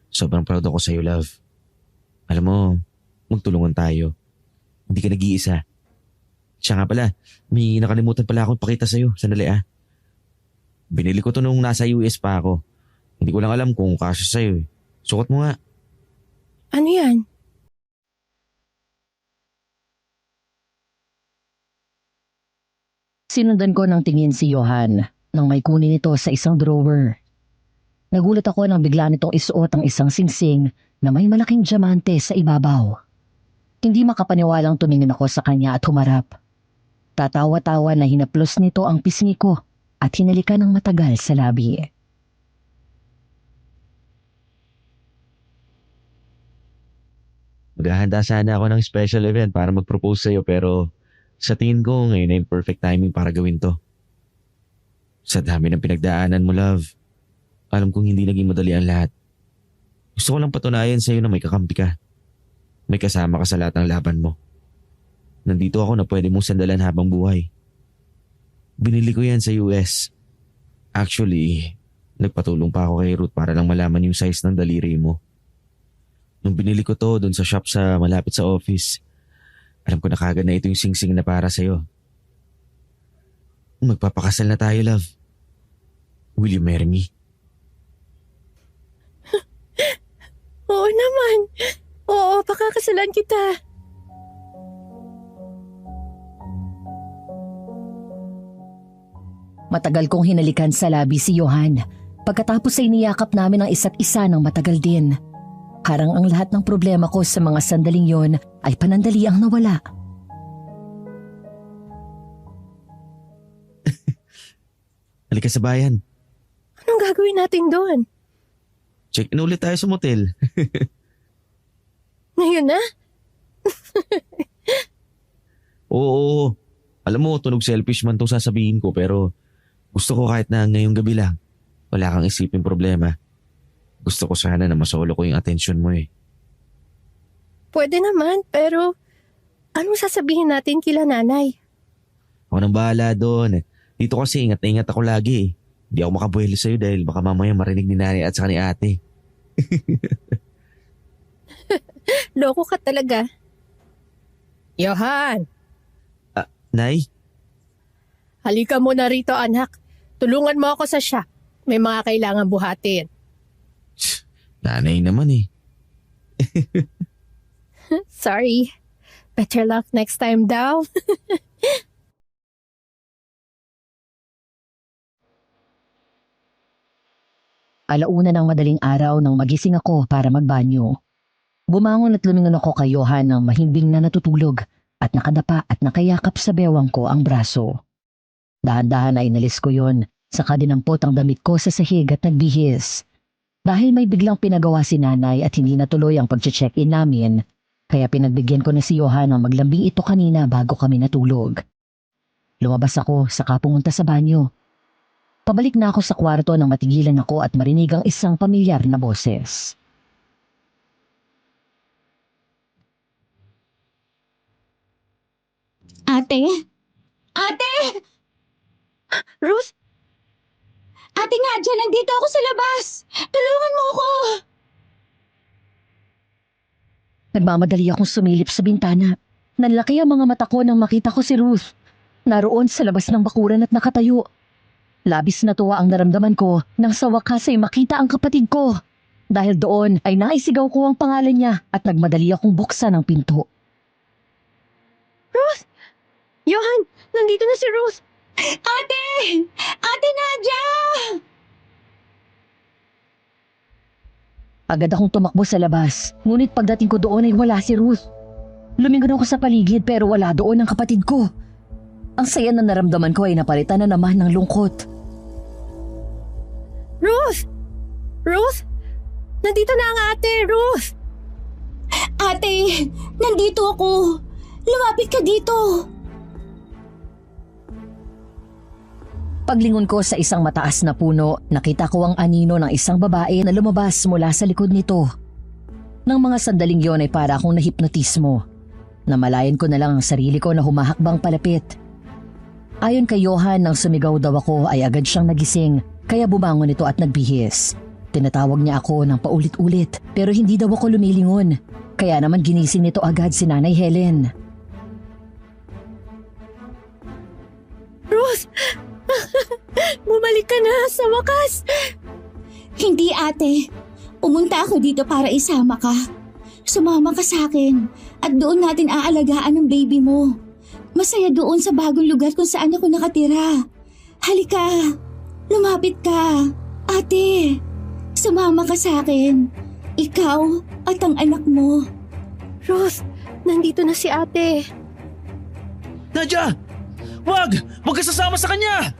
Sobrang proud ako sa'yo, love. Alam mo, magtulungan tayo. Hindi ka nag-iisa. Siya nga pala, may nakalimutan pala akong pakita sa'yo. Sandali ah. Binili ko to nung nasa US pa ako. Hindi ko lang alam kung kasya sa'yo eh. Sukat mo nga. Ano yan? Sinundan ko ng tingin si Johan nang may kunin ito sa isang drawer. Nagulat ako nang bigla nitong isuot ang isang singsing na may malaking diamante sa ibabaw. Hindi makapaniwalang tumingin ako sa kanya at humarap. Tatawa-tawa na hinaplos nito ang pisngi ko at hinalikan ng matagal sa labi. Maghahanda sana ako ng special event para mag-propose sa'yo pero sa tingin ko ngayon ay perfect timing para gawin to. Sa dami ng pinagdaanan mo, love, alam kong hindi naging madali ang lahat. Gusto ko lang patunayan sa'yo na may kakampi ka. May kasama ka sa lahat ng laban mo. Nandito ako na pwede mong sandalan habang buhay. Binili ko yan sa US. Actually, nagpatulong pa ako kay Ruth para lang malaman yung size ng daliri mo. Nung binili ko to doon sa shop sa malapit sa office, alam ko na kagad na ito yung singsing na para sa'yo. Magpapakasal na tayo, love. Will you marry me? Oo naman. Oo, pakakasalan kita. Matagal kong hinalikan sa labi si Johan. Pagkatapos ay niyakap namin ang isa't isa ng matagal din. Parang ang lahat ng problema ko sa mga sandaling yon ay panandali ang nawala. Halika sa bayan. Anong gagawin natin doon? Check-in ulit tayo sa motel. Ngayon na? Oo. Alam mo, tunog selfish man itong sasabihin ko pero gusto ko kahit na ngayong gabi lang. Wala kang isipin problema. Gusto ko sana na masolo ko yung atensyon mo eh. Pwede naman, pero anong sasabihin natin kila nanay? Ako nang bahala doon. Dito kasi ingat na ingat ako lagi eh. Hindi ako makabuelo sa'yo dahil baka mamaya marinig ni nanay at saka ni ate. Loko ka talaga. Johan, Nay? halika muna rito anak. Tulungan mo ako sa shop. May mga kailangan buhatin. Nanay naman eh. Sorry. Better luck next time daw. Alauna ng madaling araw nang magising ako para magbanyo. Bumangon at lumingon ako kay Johan nang mahimbing na natutulog at nakadapa at nakayakap sa bewang ko ang braso. Dahan-dahan ay inalis ko yon, saka dinampot ang damit ko sa sahig at nagbihis. Dahil may biglang pinagawa si nanay at hindi natuloy ang pag-check-in namin, kaya pinagbigyan ko na si Johan ng maglambing ito kanina bago kami natulog. Lumabas ako saka pumunta sa banyo. Pabalik na ako sa kwarto nang matigilan ako at marinig ang isang pamilyar na boses. Ate? Ate! Ruth, Ate nga, dyan, nandito ako sa labas. Tulungan mo ako. Nagmamadali akong sumilip sa bintana. Nanlaki ang mga mata ko nang makita ko si Ruth. Naroon sa labas ng bakuran at nakatayo. Labis na tuwa ang naramdaman ko nang sa wakas ay makita ang kapatid ko. Dahil doon ay naisigaw ko ang pangalan niya at nagmadali akong buksan ang pinto. Johan, nandito na si Ruth. Ate! Ate Nadia! Agad akong tumakbo sa labas, ngunit pagdating ko doon ay wala si Ruth. Lumingon ako sa paligid pero wala doon ang kapatid ko. Ang saya na naramdaman ko ay napalitan na naman ng lungkot. Ruth! Ruth! Nandito na ang ate, Ruth! Ate! Nandito ako! Lumapit ka dito! Paglingon ko sa isang mataas na puno, nakita ko ang anino ng isang babae na lumabas mula sa likod nito. Nang mga sandaling yon ay para akong nahipnotismo. Namalayan ko na lang ang sarili ko na humahakbang palapit. Ayon kay Johan, nang sumigaw daw ako ay agad siyang nagising, kaya bumangon ito at nagbihis. Tinatawag niya ako ng paulit-ulit pero hindi daw ako lumilingon, kaya naman ginising nito agad si Nanay Helen. Ruth! Bumalik ka na sa wakas! Hindi, ate. Pumunta ako dito para isama ka. Sumama ka sa akin at doon natin aalagaan ang baby mo. Masaya doon sa bagong lugar kung saan ako nakatira. Halika, lumapit ka. Ate, sumama ka sa akin. Ikaw at ang anak mo. Rose, nandito na si ate. Nadia! Wag! Huwag ka sasama sa kanya!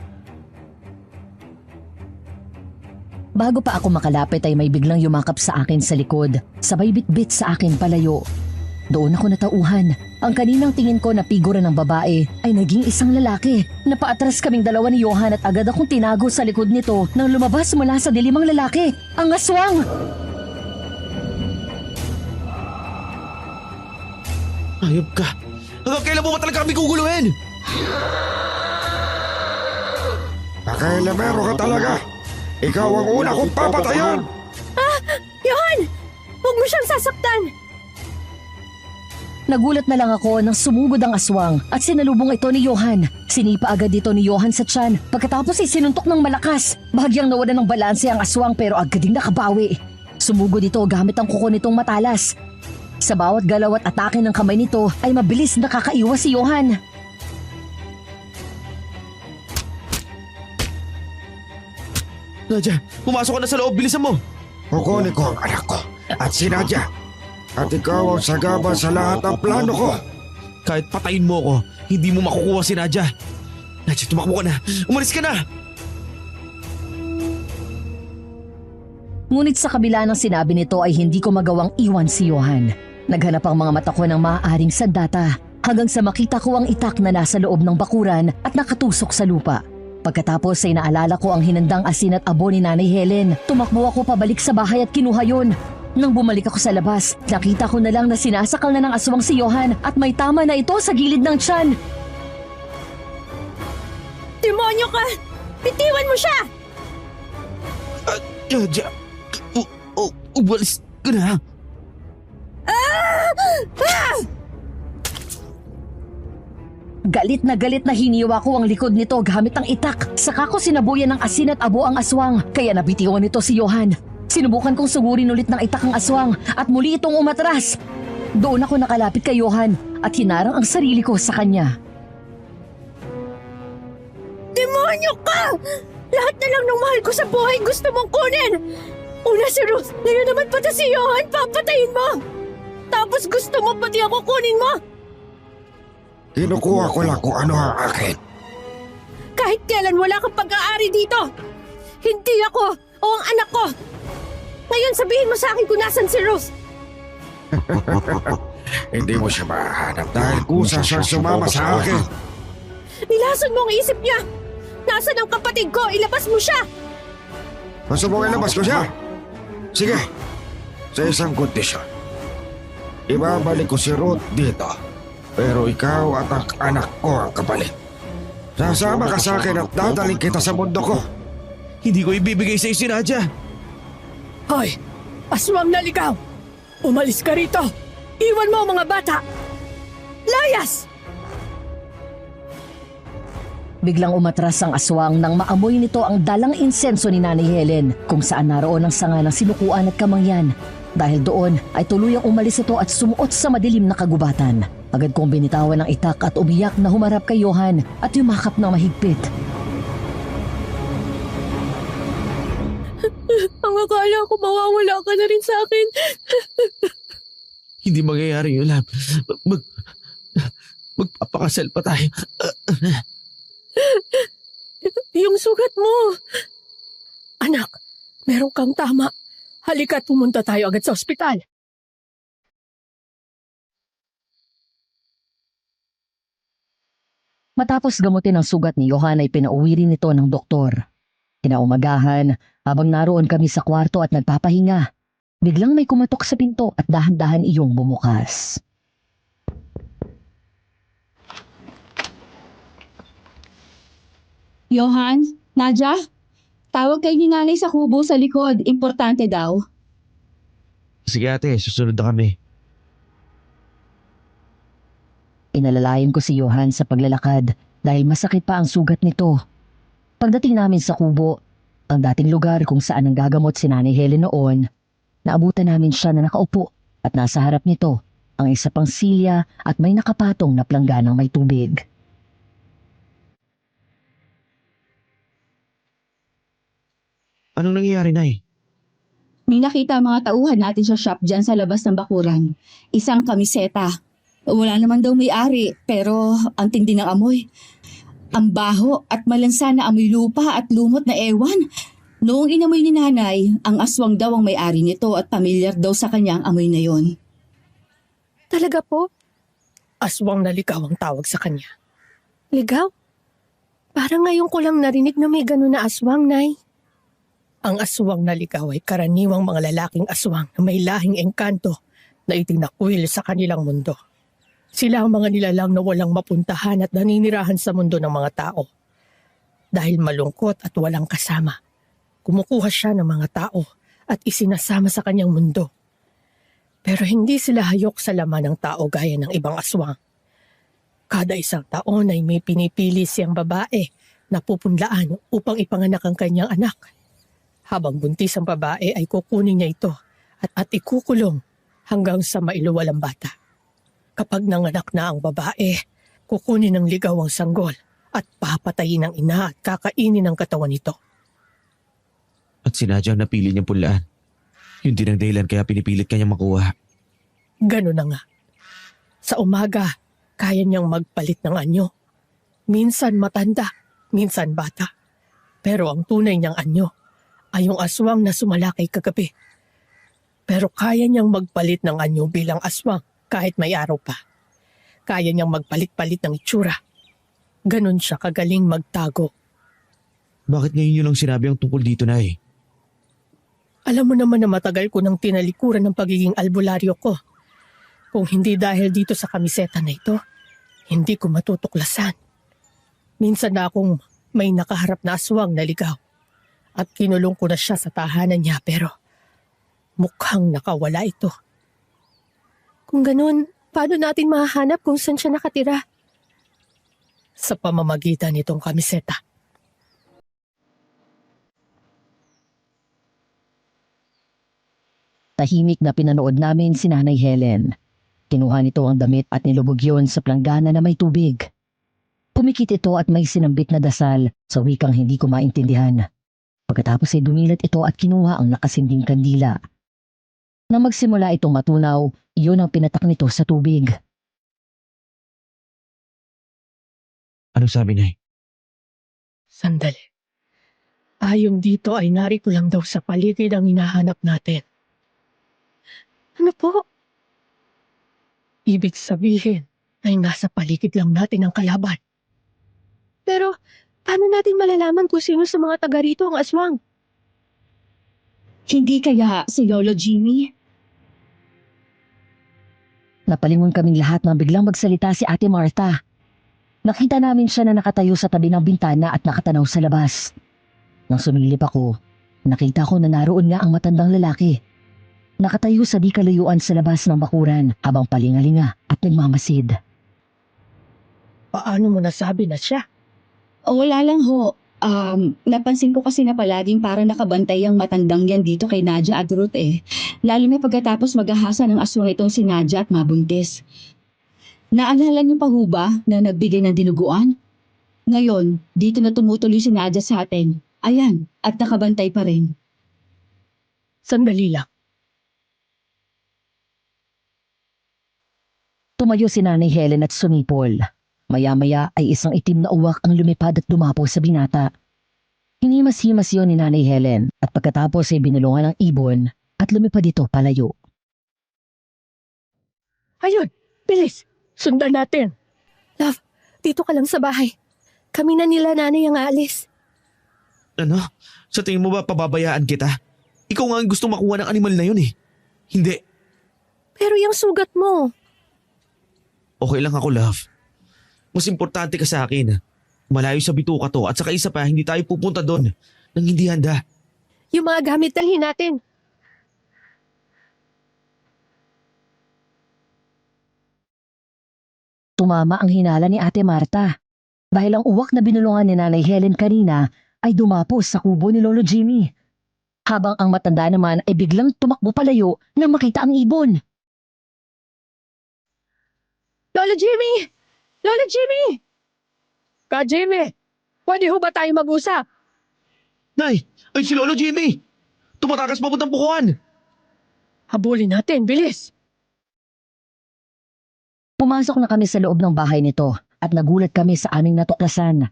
Bago pa ako makalapit ay may biglang yumakap sa akin sa likod, sabay bitbit sa akin palayo. Doon ako natauhan. Ang kaninang tingin ko na figura ng babae ay naging isang lalaki. Napaatras kaming dalawa ni Johan at agad akong tinago sa likod nito nang lumabas mula sa dilimang lalaki, ang aswang! Ayop ka! Hanggang kailan mo ba talaga kami guguluhin? Pakailamero ka talaga. Ikaw ang una kong papatayan. Johan! Huwag mo siyang sasaktan! Nagulat na lang ako nang sumugod ang aswang at sinalubong ito ni Johan. Sinipa agad ito ni Johan sa tiyan pagkatapos ay sinuntok ng malakas. Bahagyang nawala ng balanse ang aswang pero agad ding nakabawi. Sumugod ito gamit ang kuko nitong matalas. Sa bawat galaw at atake ng kamay nito ay mabilis nakakaiwas si Johan. Nadia, pumasok ka na sa loob. Bilisan mo! Kukunin ko ang anak ko at si Nadia. At ikaw ang sagaba sa lahat ng plano ko. Kahit patayin mo ako, hindi mo makukuha si Nadia. Nadia, tumakbo ka na! Umalis ka na! Ngunit sa kabila ng sinabi nito ay hindi ko magawang iwan si Johan. Naghanap ang mga mata ko ng maaaring sandata hanggang sa makita ko ang itak na nasa loob ng bakuran at nakatusok sa lupa. Pagkatapos ay naalala ko ang hinandang asin at abo ni Nanay Helen. Tumakbo ako pabalik sa bahay at kinuha yun. Nang bumalik ako sa labas, nakita ko na lang na sinasakal na ng aswang si Johan at may tama na ito sa gilid ng tiyan. Demonyo ka! Bitiwan mo siya! Nadia, umalis ka na! Galit na hiniwa ko ang likod nito gamit ang itak. Saka ko sinabuyan ng asin at abo ang aswang, kaya nabitiwan nito si Johan. Sinubukan kong sugurin ulit ng itak ang aswang at muli itong umatras. Doon ako nakalapit kay Johan at hinarang ang sarili ko sa kanya. Demonyo ka! Lahat na lang ng mahal ko sa buhay gusto mong kunin! Una si Ruth, ngayon naman pati si Johan, papatayin mo! Tapos gusto mo pati ako kunin mo! Kinukuha ko lang kung ano ang akin. Kahit kailan wala kang pag-aari dito! Hindi ako o ang anak ko! Ngayon sabihin mo sa akin kung nasan si Ruth! Hindi mo siya mahanap dahil kusa siyang sumama sa akin. Nilason mo ang isip niya! Nasaan ang kapatid ko? Ilabas mo siya! Gusto mong ilabas ko siya? Sige, sa isang kondisyon. Ibabalik ko si Ruth dito. Pero ikaw at ang anak ko ang kapalit. Sasama ka sa akin at dadaling kita sa mundo ko. Hindi ko ibibigay sa iyo si Nadia! Hoy! Aswang naligaw! Umalis ka rito! Iwan mo ang mga bata! Layas! Biglang umatras ang aswang nang maamoy nito ang dalang insenso ni Nanay Helen kung saan naroon ang sanga ng sinukuan at kamangyan. Dahil doon ay tuluyang umalis ito at sumuot sa madilim na kagubatan. Agad kong binitawan ng itak at umiyak na humarap kay Johan at yumakap ng mahigpit. Ang akala ko mawawala ka na rin sa akin. Hindi mangyayari yun, Lab. Magpapakasal pa tayo. Yung sugat mo. Anak, meron kang tama. Halika't pumunta tayo agad sa ospital. Matapos gamutin ang sugat ni Johan ay pinauwi rin ito ng doktor. Kinaumagahan, habang naroon kami sa kwarto at nagpapahinga, biglang may kumatok sa pinto at dahan-dahan iyong bumukas. Johan? Nadia? Tawag kayo ni nanay sa kubo sa likod. Importante daw. Sige ate, susunod na kami. Inalalayan ko si Johan sa paglalakad dahil masakit pa ang sugat nito. Pagdating namin sa kubo, ang dating lugar kung saan ang gagamot si Nanay Helen noon, naabutan namin siya na nakaupo at nasa harap nito ang isa pang silya at may nakapatong na plangganang may tubig. Anong nangyayari, Nay? May nakita ang mga tauhan natin sa shop dyan sa labas ng bakuran. Isang kamiseta. Wala naman daw may-ari, pero ang tindi ng amoy. Ang baho at malansa na amoy lupa at lumot na ewan. Noong inamoy ni nanay, ang aswang daw ang may-ari nito at pamilyar daw sa kanya ang amoy na yon. Talaga po? Aswang na ligaw ang tawag sa kanya. Ligaw? Parang ngayon ko lang narinig na may ganun na aswang, Nay. Ang aswang na ligaw ay karaniwang mga lalaking aswang na may lahing engkanto na itinakwil sa kanilang mundo. Sila ang mga nilalang na walang mapuntahan at naninirahan sa mundo ng mga tao. Dahil malungkot at walang kasama, kumukuha siya ng mga tao at isinasama sa kanyang mundo. Pero hindi sila hayok sa laman ng tao gaya ng ibang aswang. Kada isang taon ay may pinipili siyang babae na pupunlaan upang ipanganak ang kanyang anak. Habang buntis ang babae ay kukunin niya ito at ikukulong hanggang sa mailuwal ang bata. Kapag nanganak na ang babae, kukunin ng ligaw ang sanggol at papatayin ng ina at kakainin ang katawan nito. At sinadya ang napili niyang punlaan. Yun din ang dahilan kaya pinipilit kanyang makuha. Ganun na nga. Sa umaga, kaya niyang magpalit ng anyo. Minsan matanda, minsan bata. Pero ang tunay niyang anyo ay yung aswang na sumalakay kagabi. Pero kaya niyang magpalit ng anyo bilang aswang kahit may araw pa. Kaya niyang magpalit-palit ng itsura. Ganun siya kagaling magtago. Bakit ngayon yun ang sinabi ang tungkol dito, Nay? Alam mo naman na matagal ko nang tinalikuran ng pagiging albularyo ko. Kung hindi dahil dito sa kamiseta na ito, hindi ko matutuklasan. Minsan na akong may nakaharap na aswang na ligaw. At kinulong ko na siya sa tahanan niya pero mukhang nakawala ito. Kung ganun, paano natin mahahanap kung saan siya nakatira? Sa pamamagitan nitong kamiseta. Tahimik na pinanood namin si Nanay Helen. Kinuha nito ang damit at nilubog yun sa planggana na may tubig. Pumikit ito at may sinambit na dasal sa wikang hindi ko maintindihan. Pagkatapos ay dumilat ito at kinuha ang nakasinding kandila. Nang magsimula itong matunaw, iyon ang pinatak nito sa tubig. Ano sabi, Nay? Sandali. Ayon dito ay narito lang daw sa paligid ang hinahanap natin. Ano po? Ibig sabihin ay nasa paligid lang natin ang kalaban. Pero paano natin malalaman kung sino sa mga taga rito ang aswang? Hindi kaya si Lolo Jimmy? Napalingon kaming lahat nang biglang magsalita si Ate Martha. Nakita namin siya na nakatayo sa tabi ng bintana at nakatanaw sa labas. Nang sumilip ako, nakita ko na naroon nga ang matandang lalaki. Nakatayo sa di kalayuan sa labas ng bakuran habang palingalinga at nagmamasid. Paano mo nasabi na siya? O wala lang ho. Napansin ko kasi na palaging para nakabantay ang matandang yan dito kay Nadia at Ruth eh. Lalo na pagkatapos maghahasa ng aswang itong si Nadia at mabuntis. Naalala niyo pa ho ba na nagbigay ng dinuguan? Ngayon, dito na tumutuloy si Nadia sa atin. Ayan, at nakabantay pa rin. Sandali lang. Tumayo si Nanay Helen at sumipol. Maya-maya ay isang itim na uwak ang lumipad at dumapo sa binata. Hinimas-himas yun ni Nanay Helen at pagkatapos ay binulungan ng ibon at lumipad ito palayo. Ayun, bilis. Sundan natin. Love, dito ka lang sa bahay. Kami na nila nanay ang aalis. Ano? Sa tingin mo ba pababayaan kita? Ikaw nga ang gustong makuha ng animal na yun eh. Hindi. Pero yung sugat mo. Okay lang ako, love. Mas importante ka sa akin. Malayo sa bituka to at saka isa pa, hindi tayo pupunta doon nang hindi handa. Yung mga gamit dalhin natin. Tumama ang hinala ni Ate Martha dahil ang uwak na binulungan ni Nanay Helen kanina ay dumapos sa kubo ni Lolo Jimmy. Habang ang matanda naman ay biglang tumakbo palayo nang makita ang ibon. Lola Jimmy! Lola Jimmy! Ka Jimmy, pwede ho ba tayo mag-usap? Nay! Ay si Lolo Jimmy! Tumatakas papuntang pukuan! Habulin natin, bilis! Pumasok na kami sa loob ng bahay nito at nagulat kami sa aming natuklasan.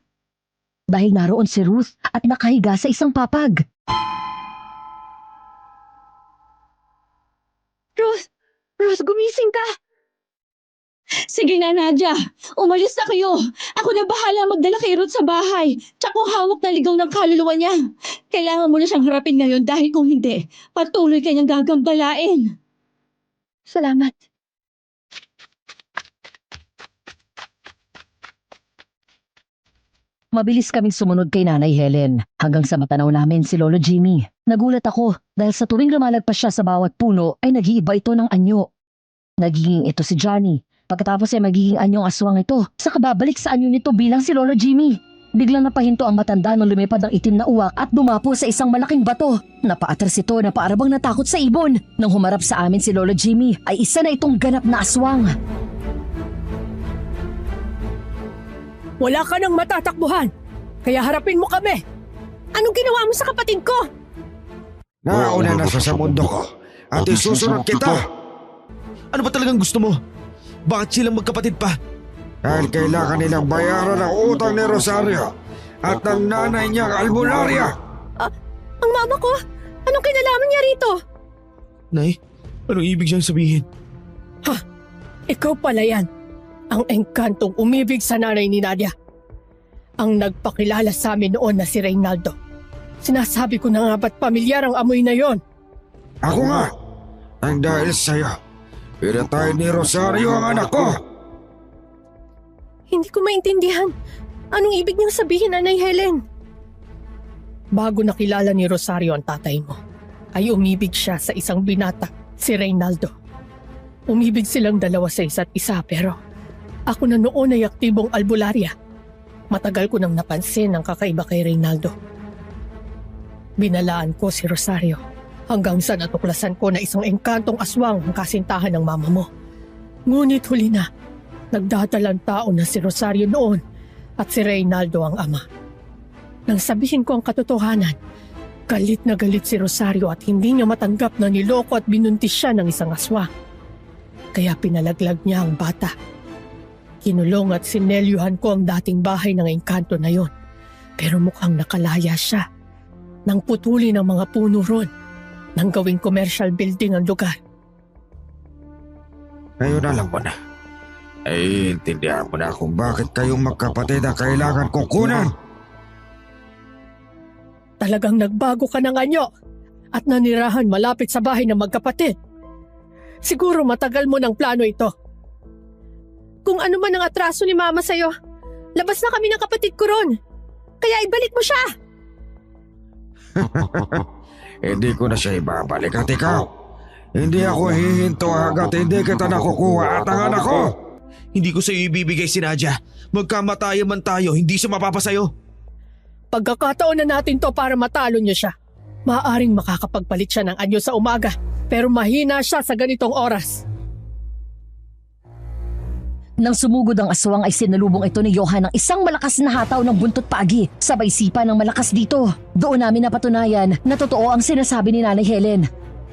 Dahil naroon si Ruth at nakahiga sa isang papag. Ruth, gumising ka! Sige na, Nadia. Umalis na kayo. Ako na bahala magdala kay Ruth sa bahay. Tsaka kung hawak na ligaw ng kaluluwa niya. Kailangan mo na siyang harapin ngayon dahil kung hindi, patuloy kanyang gagambalain. Salamat. Mabilis kaming sumunod kay Nanay Helen hanggang sa matanaw namin si Lolo Jimmy. Nagulat ako dahil sa tuwing lumalagpas siya sa bawat puno ay nag-iiba ito ng anyo. Nagiging ito si Johnny. Pagkatapos ay magiging anyong aswang ito. Saka babalik sa anyo nito bilang si Lolo Jimmy. Biglang napahinto ang matanda nung lumipad ang itim na uwak at dumapo sa isang malaking bato. Napaatras ito na paarabang natakot sa ibon. Nang humarap sa amin si Lolo Jimmy ay isa na itong ganap na aswang. Wala ka nang matatakbuhan, kaya harapin mo kami. Anong ginawa mo sa kapatid ko? Nauna na siya sa mundo ko at isusunod kita. Ano ba talagang gusto mo? Bakit silang magkapatid pa? Dahil kailangan nilang bayaran ang utang ni Rosario at ng nanay niyang albularya. Ang mama ko, anong kinalaman niya rito? Nay, anong ibig siyang sabihin? Ikaw pala yan. Ang engkantong umibig sa nanay ni Nadia. Ang nagpakilala sa amin noon na si Reynaldo. Sinasabi ko na nga ba't pamilyar ang amoy na yon? Ako nga, ang dahil sa'yo, pinatay ni Rosario ang anak ko. Hindi ko maintindihan. Anong ibig niyang sabihin, Nanay Helen? Bago nakilala ni Rosario ang tatay mo, ay umibig siya sa isang binata, si Reynaldo. Umibig silang dalawa sa isa't isa pero ako na noon ay aktibong albularya. Matagal ko nang napansin ang kakaiba kay Reynaldo. Binalaan ko si Rosario hanggang sa natuklasan ko na isang engkantong aswang ang kasintahan ng mama mo. Ngunit huli na, nagdadalang tao na si Rosario noon at si Reynaldo ang ama. Nang sabihin ko ang katotohanan, galit na galit si Rosario at hindi niya matanggap na niloko at binuntis siya ng isang aswang. Kaya pinalaglag niya ang bata. Kinulong at sinelyuhan ko ang dating bahay ng engkanto na yon. Pero mukhang nakalaya siya. Nang putuli ng mga puno ron, nang gawing commercial building ang lugar. Ngayon alam mo na. Ay, intindihan mo na kung bakit kayong magkapatid ang kailangan kukunan. Talagang nagbago ka ng anyo at nanirahan malapit sa bahay ng magkapatid. Siguro matagal mo ng plano ito. Kung ano man ang atraso ni Mama sa'yo, labas na kami ng kapatid ko ron. Kaya ibalik mo siya! Hindi ko na siya ibabalik at ikaw. Hindi ako hihinto hanggat hindi kita nakukuha at ang anak ko. Hindi ko sa'yo ibibigay si Nadia. Magkamatayan man tayo, hindi siya mapapasayo. Pagkakataon na natin to para matalo niyo siya. Maaaring makakapagpalit siya ng anyo sa umaga, pero mahina siya sa ganitong oras. Nang sumugod ang aswang ay sinalubong ito ni Johan ng isang malakas na hataw ng buntot paagi. Sabay sipa ng malakas dito. Doon namin napatunayan na totoo ang sinasabi ni Nanay Helen.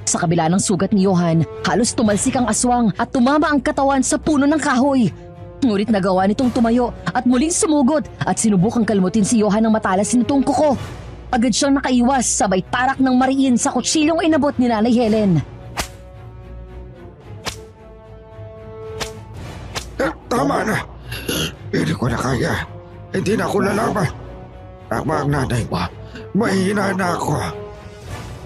Sa kabila ng sugat ni Johan, halos tumalsik ang aswang at tumama ang katawan sa puno ng kahoy. Ngunit nagawa nitong tumayo at muling sumugod at sinubukang kalmutin si Johan ng matalas nitong kuko. Agad siyang nakaiwas sabay tarak ng mariin sa kutsilong inabot ni Nanay Helen. Tama na. Hindi ko na kaya. Hindi na ako lalaban. Tama ang nanay mo. Mahina na ako.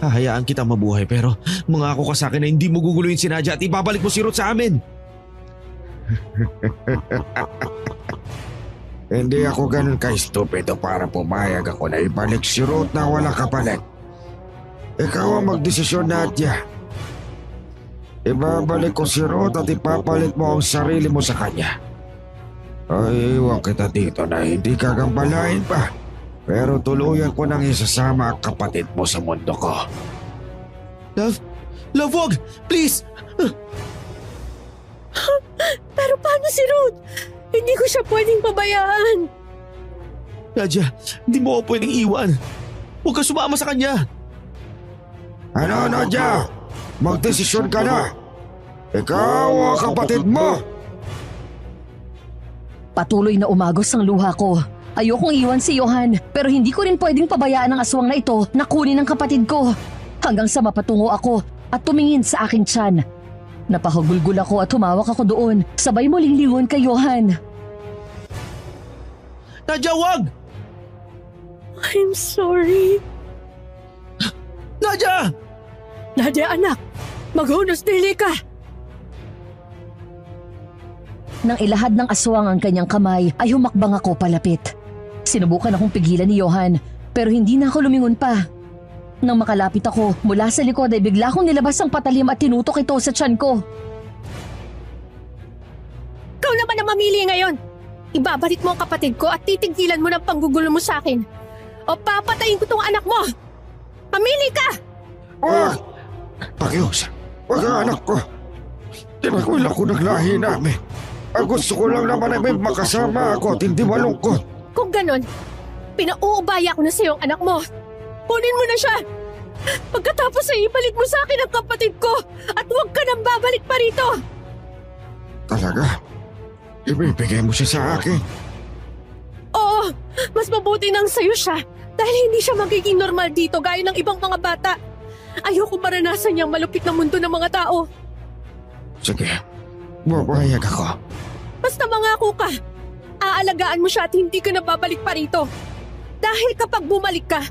Hahayaan kita mabuhay pero mangako ka sa akin na hindi mo guguluhin si Nadia at ibabalik mo si Ruth sa amin. Hindi ako ganun ka-stupido para pumayag ako na ibalik si Ruth na wala kapalit. Ikaw ang magdesisyon, Nadia. Ibabalik ko si Ruth at ipapalit mo ang sarili mo sa kanya. Ay, iwan kita dito na hindi kagambalain pa. Pero tuluyan ko nang isasama ang kapatid mo sa mundo ko. Love, wag! Please! Pero paano si Ruth! Hindi ko siya pwedeng pabayaan! Nadia, hindi mo ako pwedeng iwan. Huwag ka sumama sa kanya. Ano, Nadia? Magdesisyon ka na. Ikaw o ang kapatid mo? Patuloy na umagos ang luha ko. Ayokong iwan si Johan, pero hindi ko rin pwedeng pabayaan ang aswang na ito na kunin ng kapatid ko. Hanggang sa mapatungo ako at tumingin sa aking tiyan. Napahagulgul ako at humawak ako doon. Sabay muling lingon kay Johan. Nadia, wag! I'm sorry. Nadia! Nadia, anak! Maghunos dili ka! Nang ilahad ng aswang ang kanyang kamay ay humakbang ako palapit. Sinubukan akong pigilan ni Johan pero hindi na ako lumingon pa. Nang makalapit ako, mula sa likod ay bigla kong nilabas ang patalim at tinutok ito sa tiyan ko. Ikaw naman ang mamili ngayon! Ibabalit mo ang kapatid ko at titigilan mo ng panggugulo mo sa akin. O papatayin ko tong anak mo! Mamili ka! Wag! Pakius, wag ang anak ko. Tinakwil ako ng lahi namin. Ang gusto ko lang naman ay may makasama ako at hindi malungkot. Kung ganon, pinauubaya ko na sa iyong anak mo. Kunin mo na siya! Pagkatapos ay ibalik mo sa akin ang kapatid ko at huwag ka nang babalik pa rito! Talaga? Ibibigay mo siya sa akin? Oo, mas mabuti nang sa'yo siya dahil hindi siya magiging normal dito gaya ng ibang mga bata. Ayoko maranasan niyang malupit na mundo ng mga tao. Sige, bubuyag ako. Basta mangako ka, aalagaan mo siya at hindi ka na babalik pa rito. Dahil kapag bumalik ka,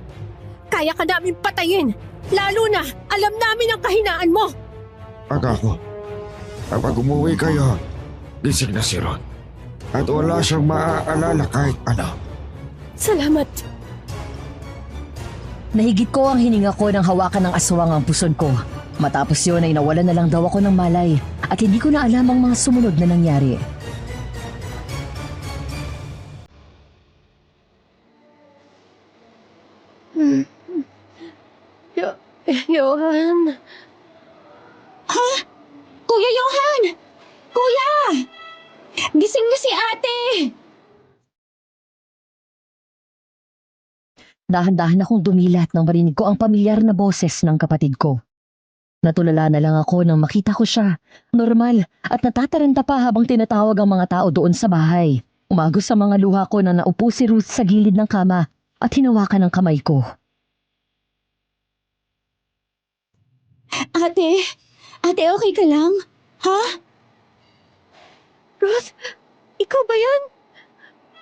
kaya ka namin patayin. Lalo na, alam namin ang kahinaan mo. Ako, kapag umuwi kayo, gising na si Ron. At wala siyang maaalala kahit ano. Salamat. Nahigit ko ang hininga ko nang hawakan ng aswang ang puson ko. Matapos yun ay nawalan na lang daw ako ng malay at hindi ko na alam ang mga sumunod na nangyari. Johan. Ha? Kuya Johan! Kuya! Gising na si ate! Dahan-dahan akong dumilat nang marinig ko ang pamilyar na boses ng kapatid ko. Natulala na lang ako nang makita ko siya, normal at natataranta pa habang tinatawag ang mga tao doon sa bahay. Umagos sa mga luha ko na naupo si Ruth sa gilid ng kama at hinawakan ang kamay ko. Ate? Ate, okay ka lang? Ha? Ruth, ikaw ba yan?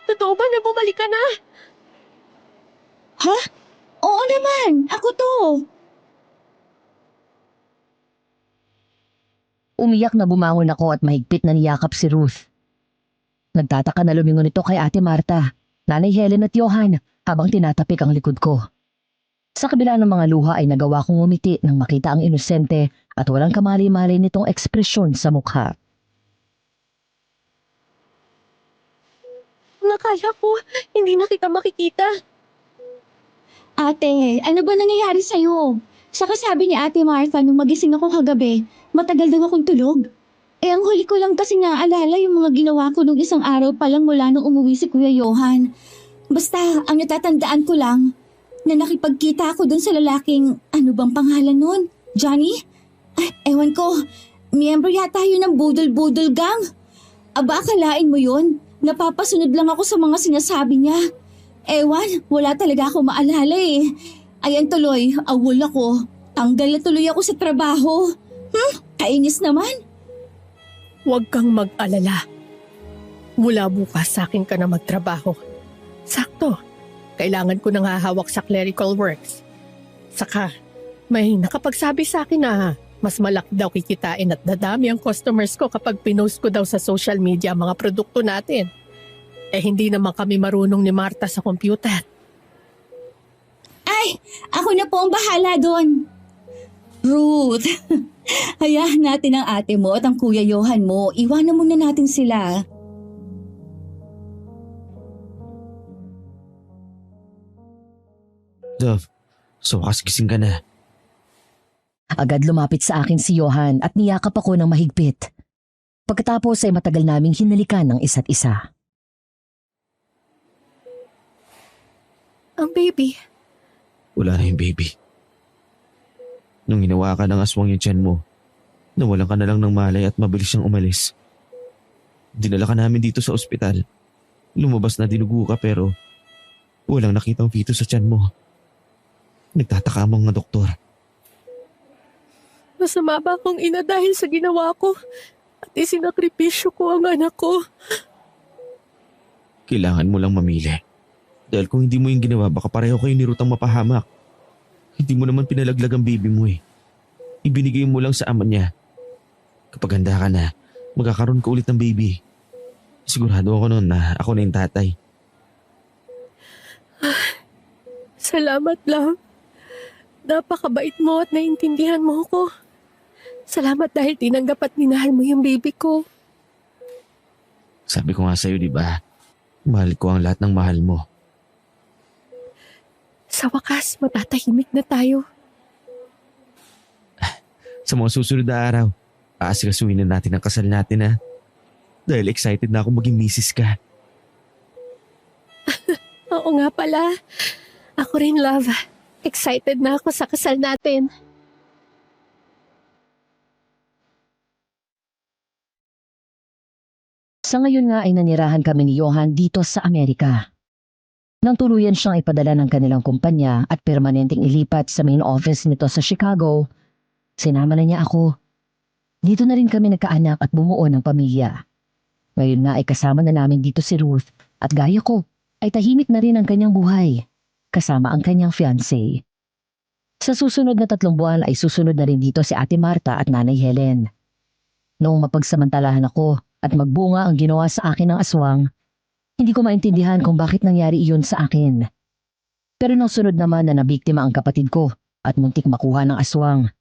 Totoo ba na bumalik ka na? Ha? Oo naman, ako to. Umiyak na bumangon ako at mahigpit na niyakap si Ruth. Nagtataka na lumingon ito kay Ate Marta, Nanay Helen at Johan habang tinatapik ang likod ko. Sa kabila ng mga luha ay nagawa kong umiti nang makita ang inosente at walang kamali-mali nitong ekspresyon sa mukha. Nakaya ko, hindi na kita makikita. Ate, ano ba nangyayari sa'yo? Saka sabi ni Ate Martha nung magising ako kagabi, matagal daw akong tulog. Ang huli ko lang kasi naaalala yung mga ginawa ko nung isang araw pa lang mula nung umuwi si Kuya Johan. Basta, ang natatandaan ko lang, na nakipagkita ako dun sa lalaking, ano bang pangalan nun? Johnny? Ay, ewan ko, miyembro yata yun ng Budol-Budol Gang. Aba, akalain mo yun? Napapasunod lang ako sa mga sinasabi niya. Ewan, wala talaga ako maalala eh. Ayan tuloy, awol ako. Tanggal na tuloy ako sa trabaho. Kainis naman. Huwag kang mag-alala. Mula bukas sa akin ka na magtrabaho. Sakto. Kailangan ko nang hahawak sa clerical works. Saka, may nakapagsabi sa akin na mas malaki daw kikitain at dadami ang customers ko kapag pinost ko daw sa social media ang mga produkto natin. Eh hindi naman kami marunong ni Marta sa computer. Ay, ako na po ang bahala doon. Ruth, hayaan natin ang ate mo at ang Kuya Johan mo. Iwanan muna natin sila. Dove, so wakas gising ka na. Agad lumapit sa akin si Johan at niyakap ako ng mahigpit. Pagkatapos ay matagal naming hinalikan ng isa't isa. Ang baby. Wala na yung baby. Nung ginawa ka ng aswang yung tiyan mo, nawalan ka na lang ng malay at mabilis siyang umalis. Dinala ka namin dito sa ospital. Lumabas na dinugo ka pero walang nakitang fetus sa tiyan mo. Nagtataka ang mga doktor. Masama ba akong ina dahil sa ginawa ko? At isinakripisyo ko ang anak ko. Kailangan mo lang mamili. Dahil kung hindi mo yung ginawa, baka pareho kayo ni Ruth ang mapahamak. Hindi mo naman pinalaglag ang baby mo eh. Ibinigay mo lang sa ama niya. Kapag handa ka na, magkakaroon ka ulit ng baby. Sigurado ako noon na ako na yung tatay. Salamat lang. Napakabait mo at naintindihan mo ko. Salamat dahil tinanggap at minahal mo yung baby ko. Sabi ko nga sa'yo, di ba? Mahal ko ang lahat ng mahal mo. Sa wakas, matatahimik na tayo. Sa mga susunod na araw, aasikasuhin na natin ang kasal natin ha. Dahil excited na ako maging misis ka. Oo nga pala. Ako rin, love. Excited na ako sa kasal natin. Sa ngayon nga ay nanirahan kami ni Johan dito sa Amerika. Nang tuluyan siyang ipadala ng kanilang kumpanya at permanenteng ilipat sa main office nito sa Chicago, sinama na niya ako. Dito na rin kami nagkaanak at bumuo ng pamilya. Ngayon nga ay kasama na namin dito si Ruth at gaya ko ay tahimik na rin ang kanyang buhay, kasama ang kanyang fiancé. Sa susunod na 3 buwan ay susunod na rin dito si Ate Marta at Nanay Helen. Noong mapagsamantalahan ako at magbunga ang ginawa sa akin ng aswang, hindi ko maintindihan kung bakit nangyari iyon sa akin. Pero nang sunod naman na nabiktima ang kapatid ko at muntik makuha ng aswang,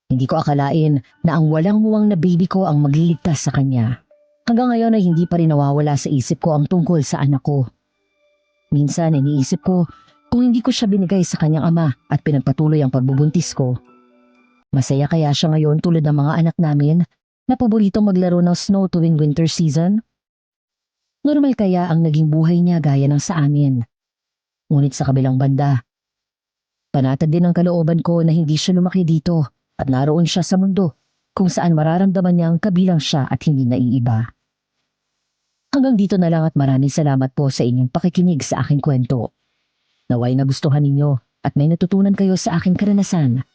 hindi ko akalain na ang walang muwang na baby ko ang magliligtas sa kanya. Hanggang ngayon ay hindi pa rin nawawala sa isip ko ang tungkol sa anak ko. Minsan iniisip ko kung hindi ko siya binigay sa kanyang ama at pinagpatuloy ang pagbubuntis ko. Masaya kaya siya ngayon tulad ng mga anak namin na paboritong maglaro ng snow tuwing winter season? Normal kaya ang naging buhay niya gaya ng sa amin. Ngunit sa kabilang banda, panatag din ang kalooban ko na hindi siya lumaki dito at naroon siya sa mundo kung saan mararamdaman niya ang kabilang siya at hindi naiiba. Hanggang dito na lang at maraming salamat po sa inyong pakikinig sa aking kwento. Naway nagustuhan ninyo at may natutunan kayo sa aking karanasan.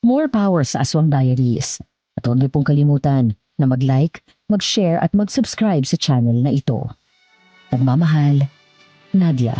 More power sa Aswang Diaries. At huwag niyo pong kalimutan na mag-like, mag-share at mag-subscribe sa channel na ito. Nagmamahal, Nadia.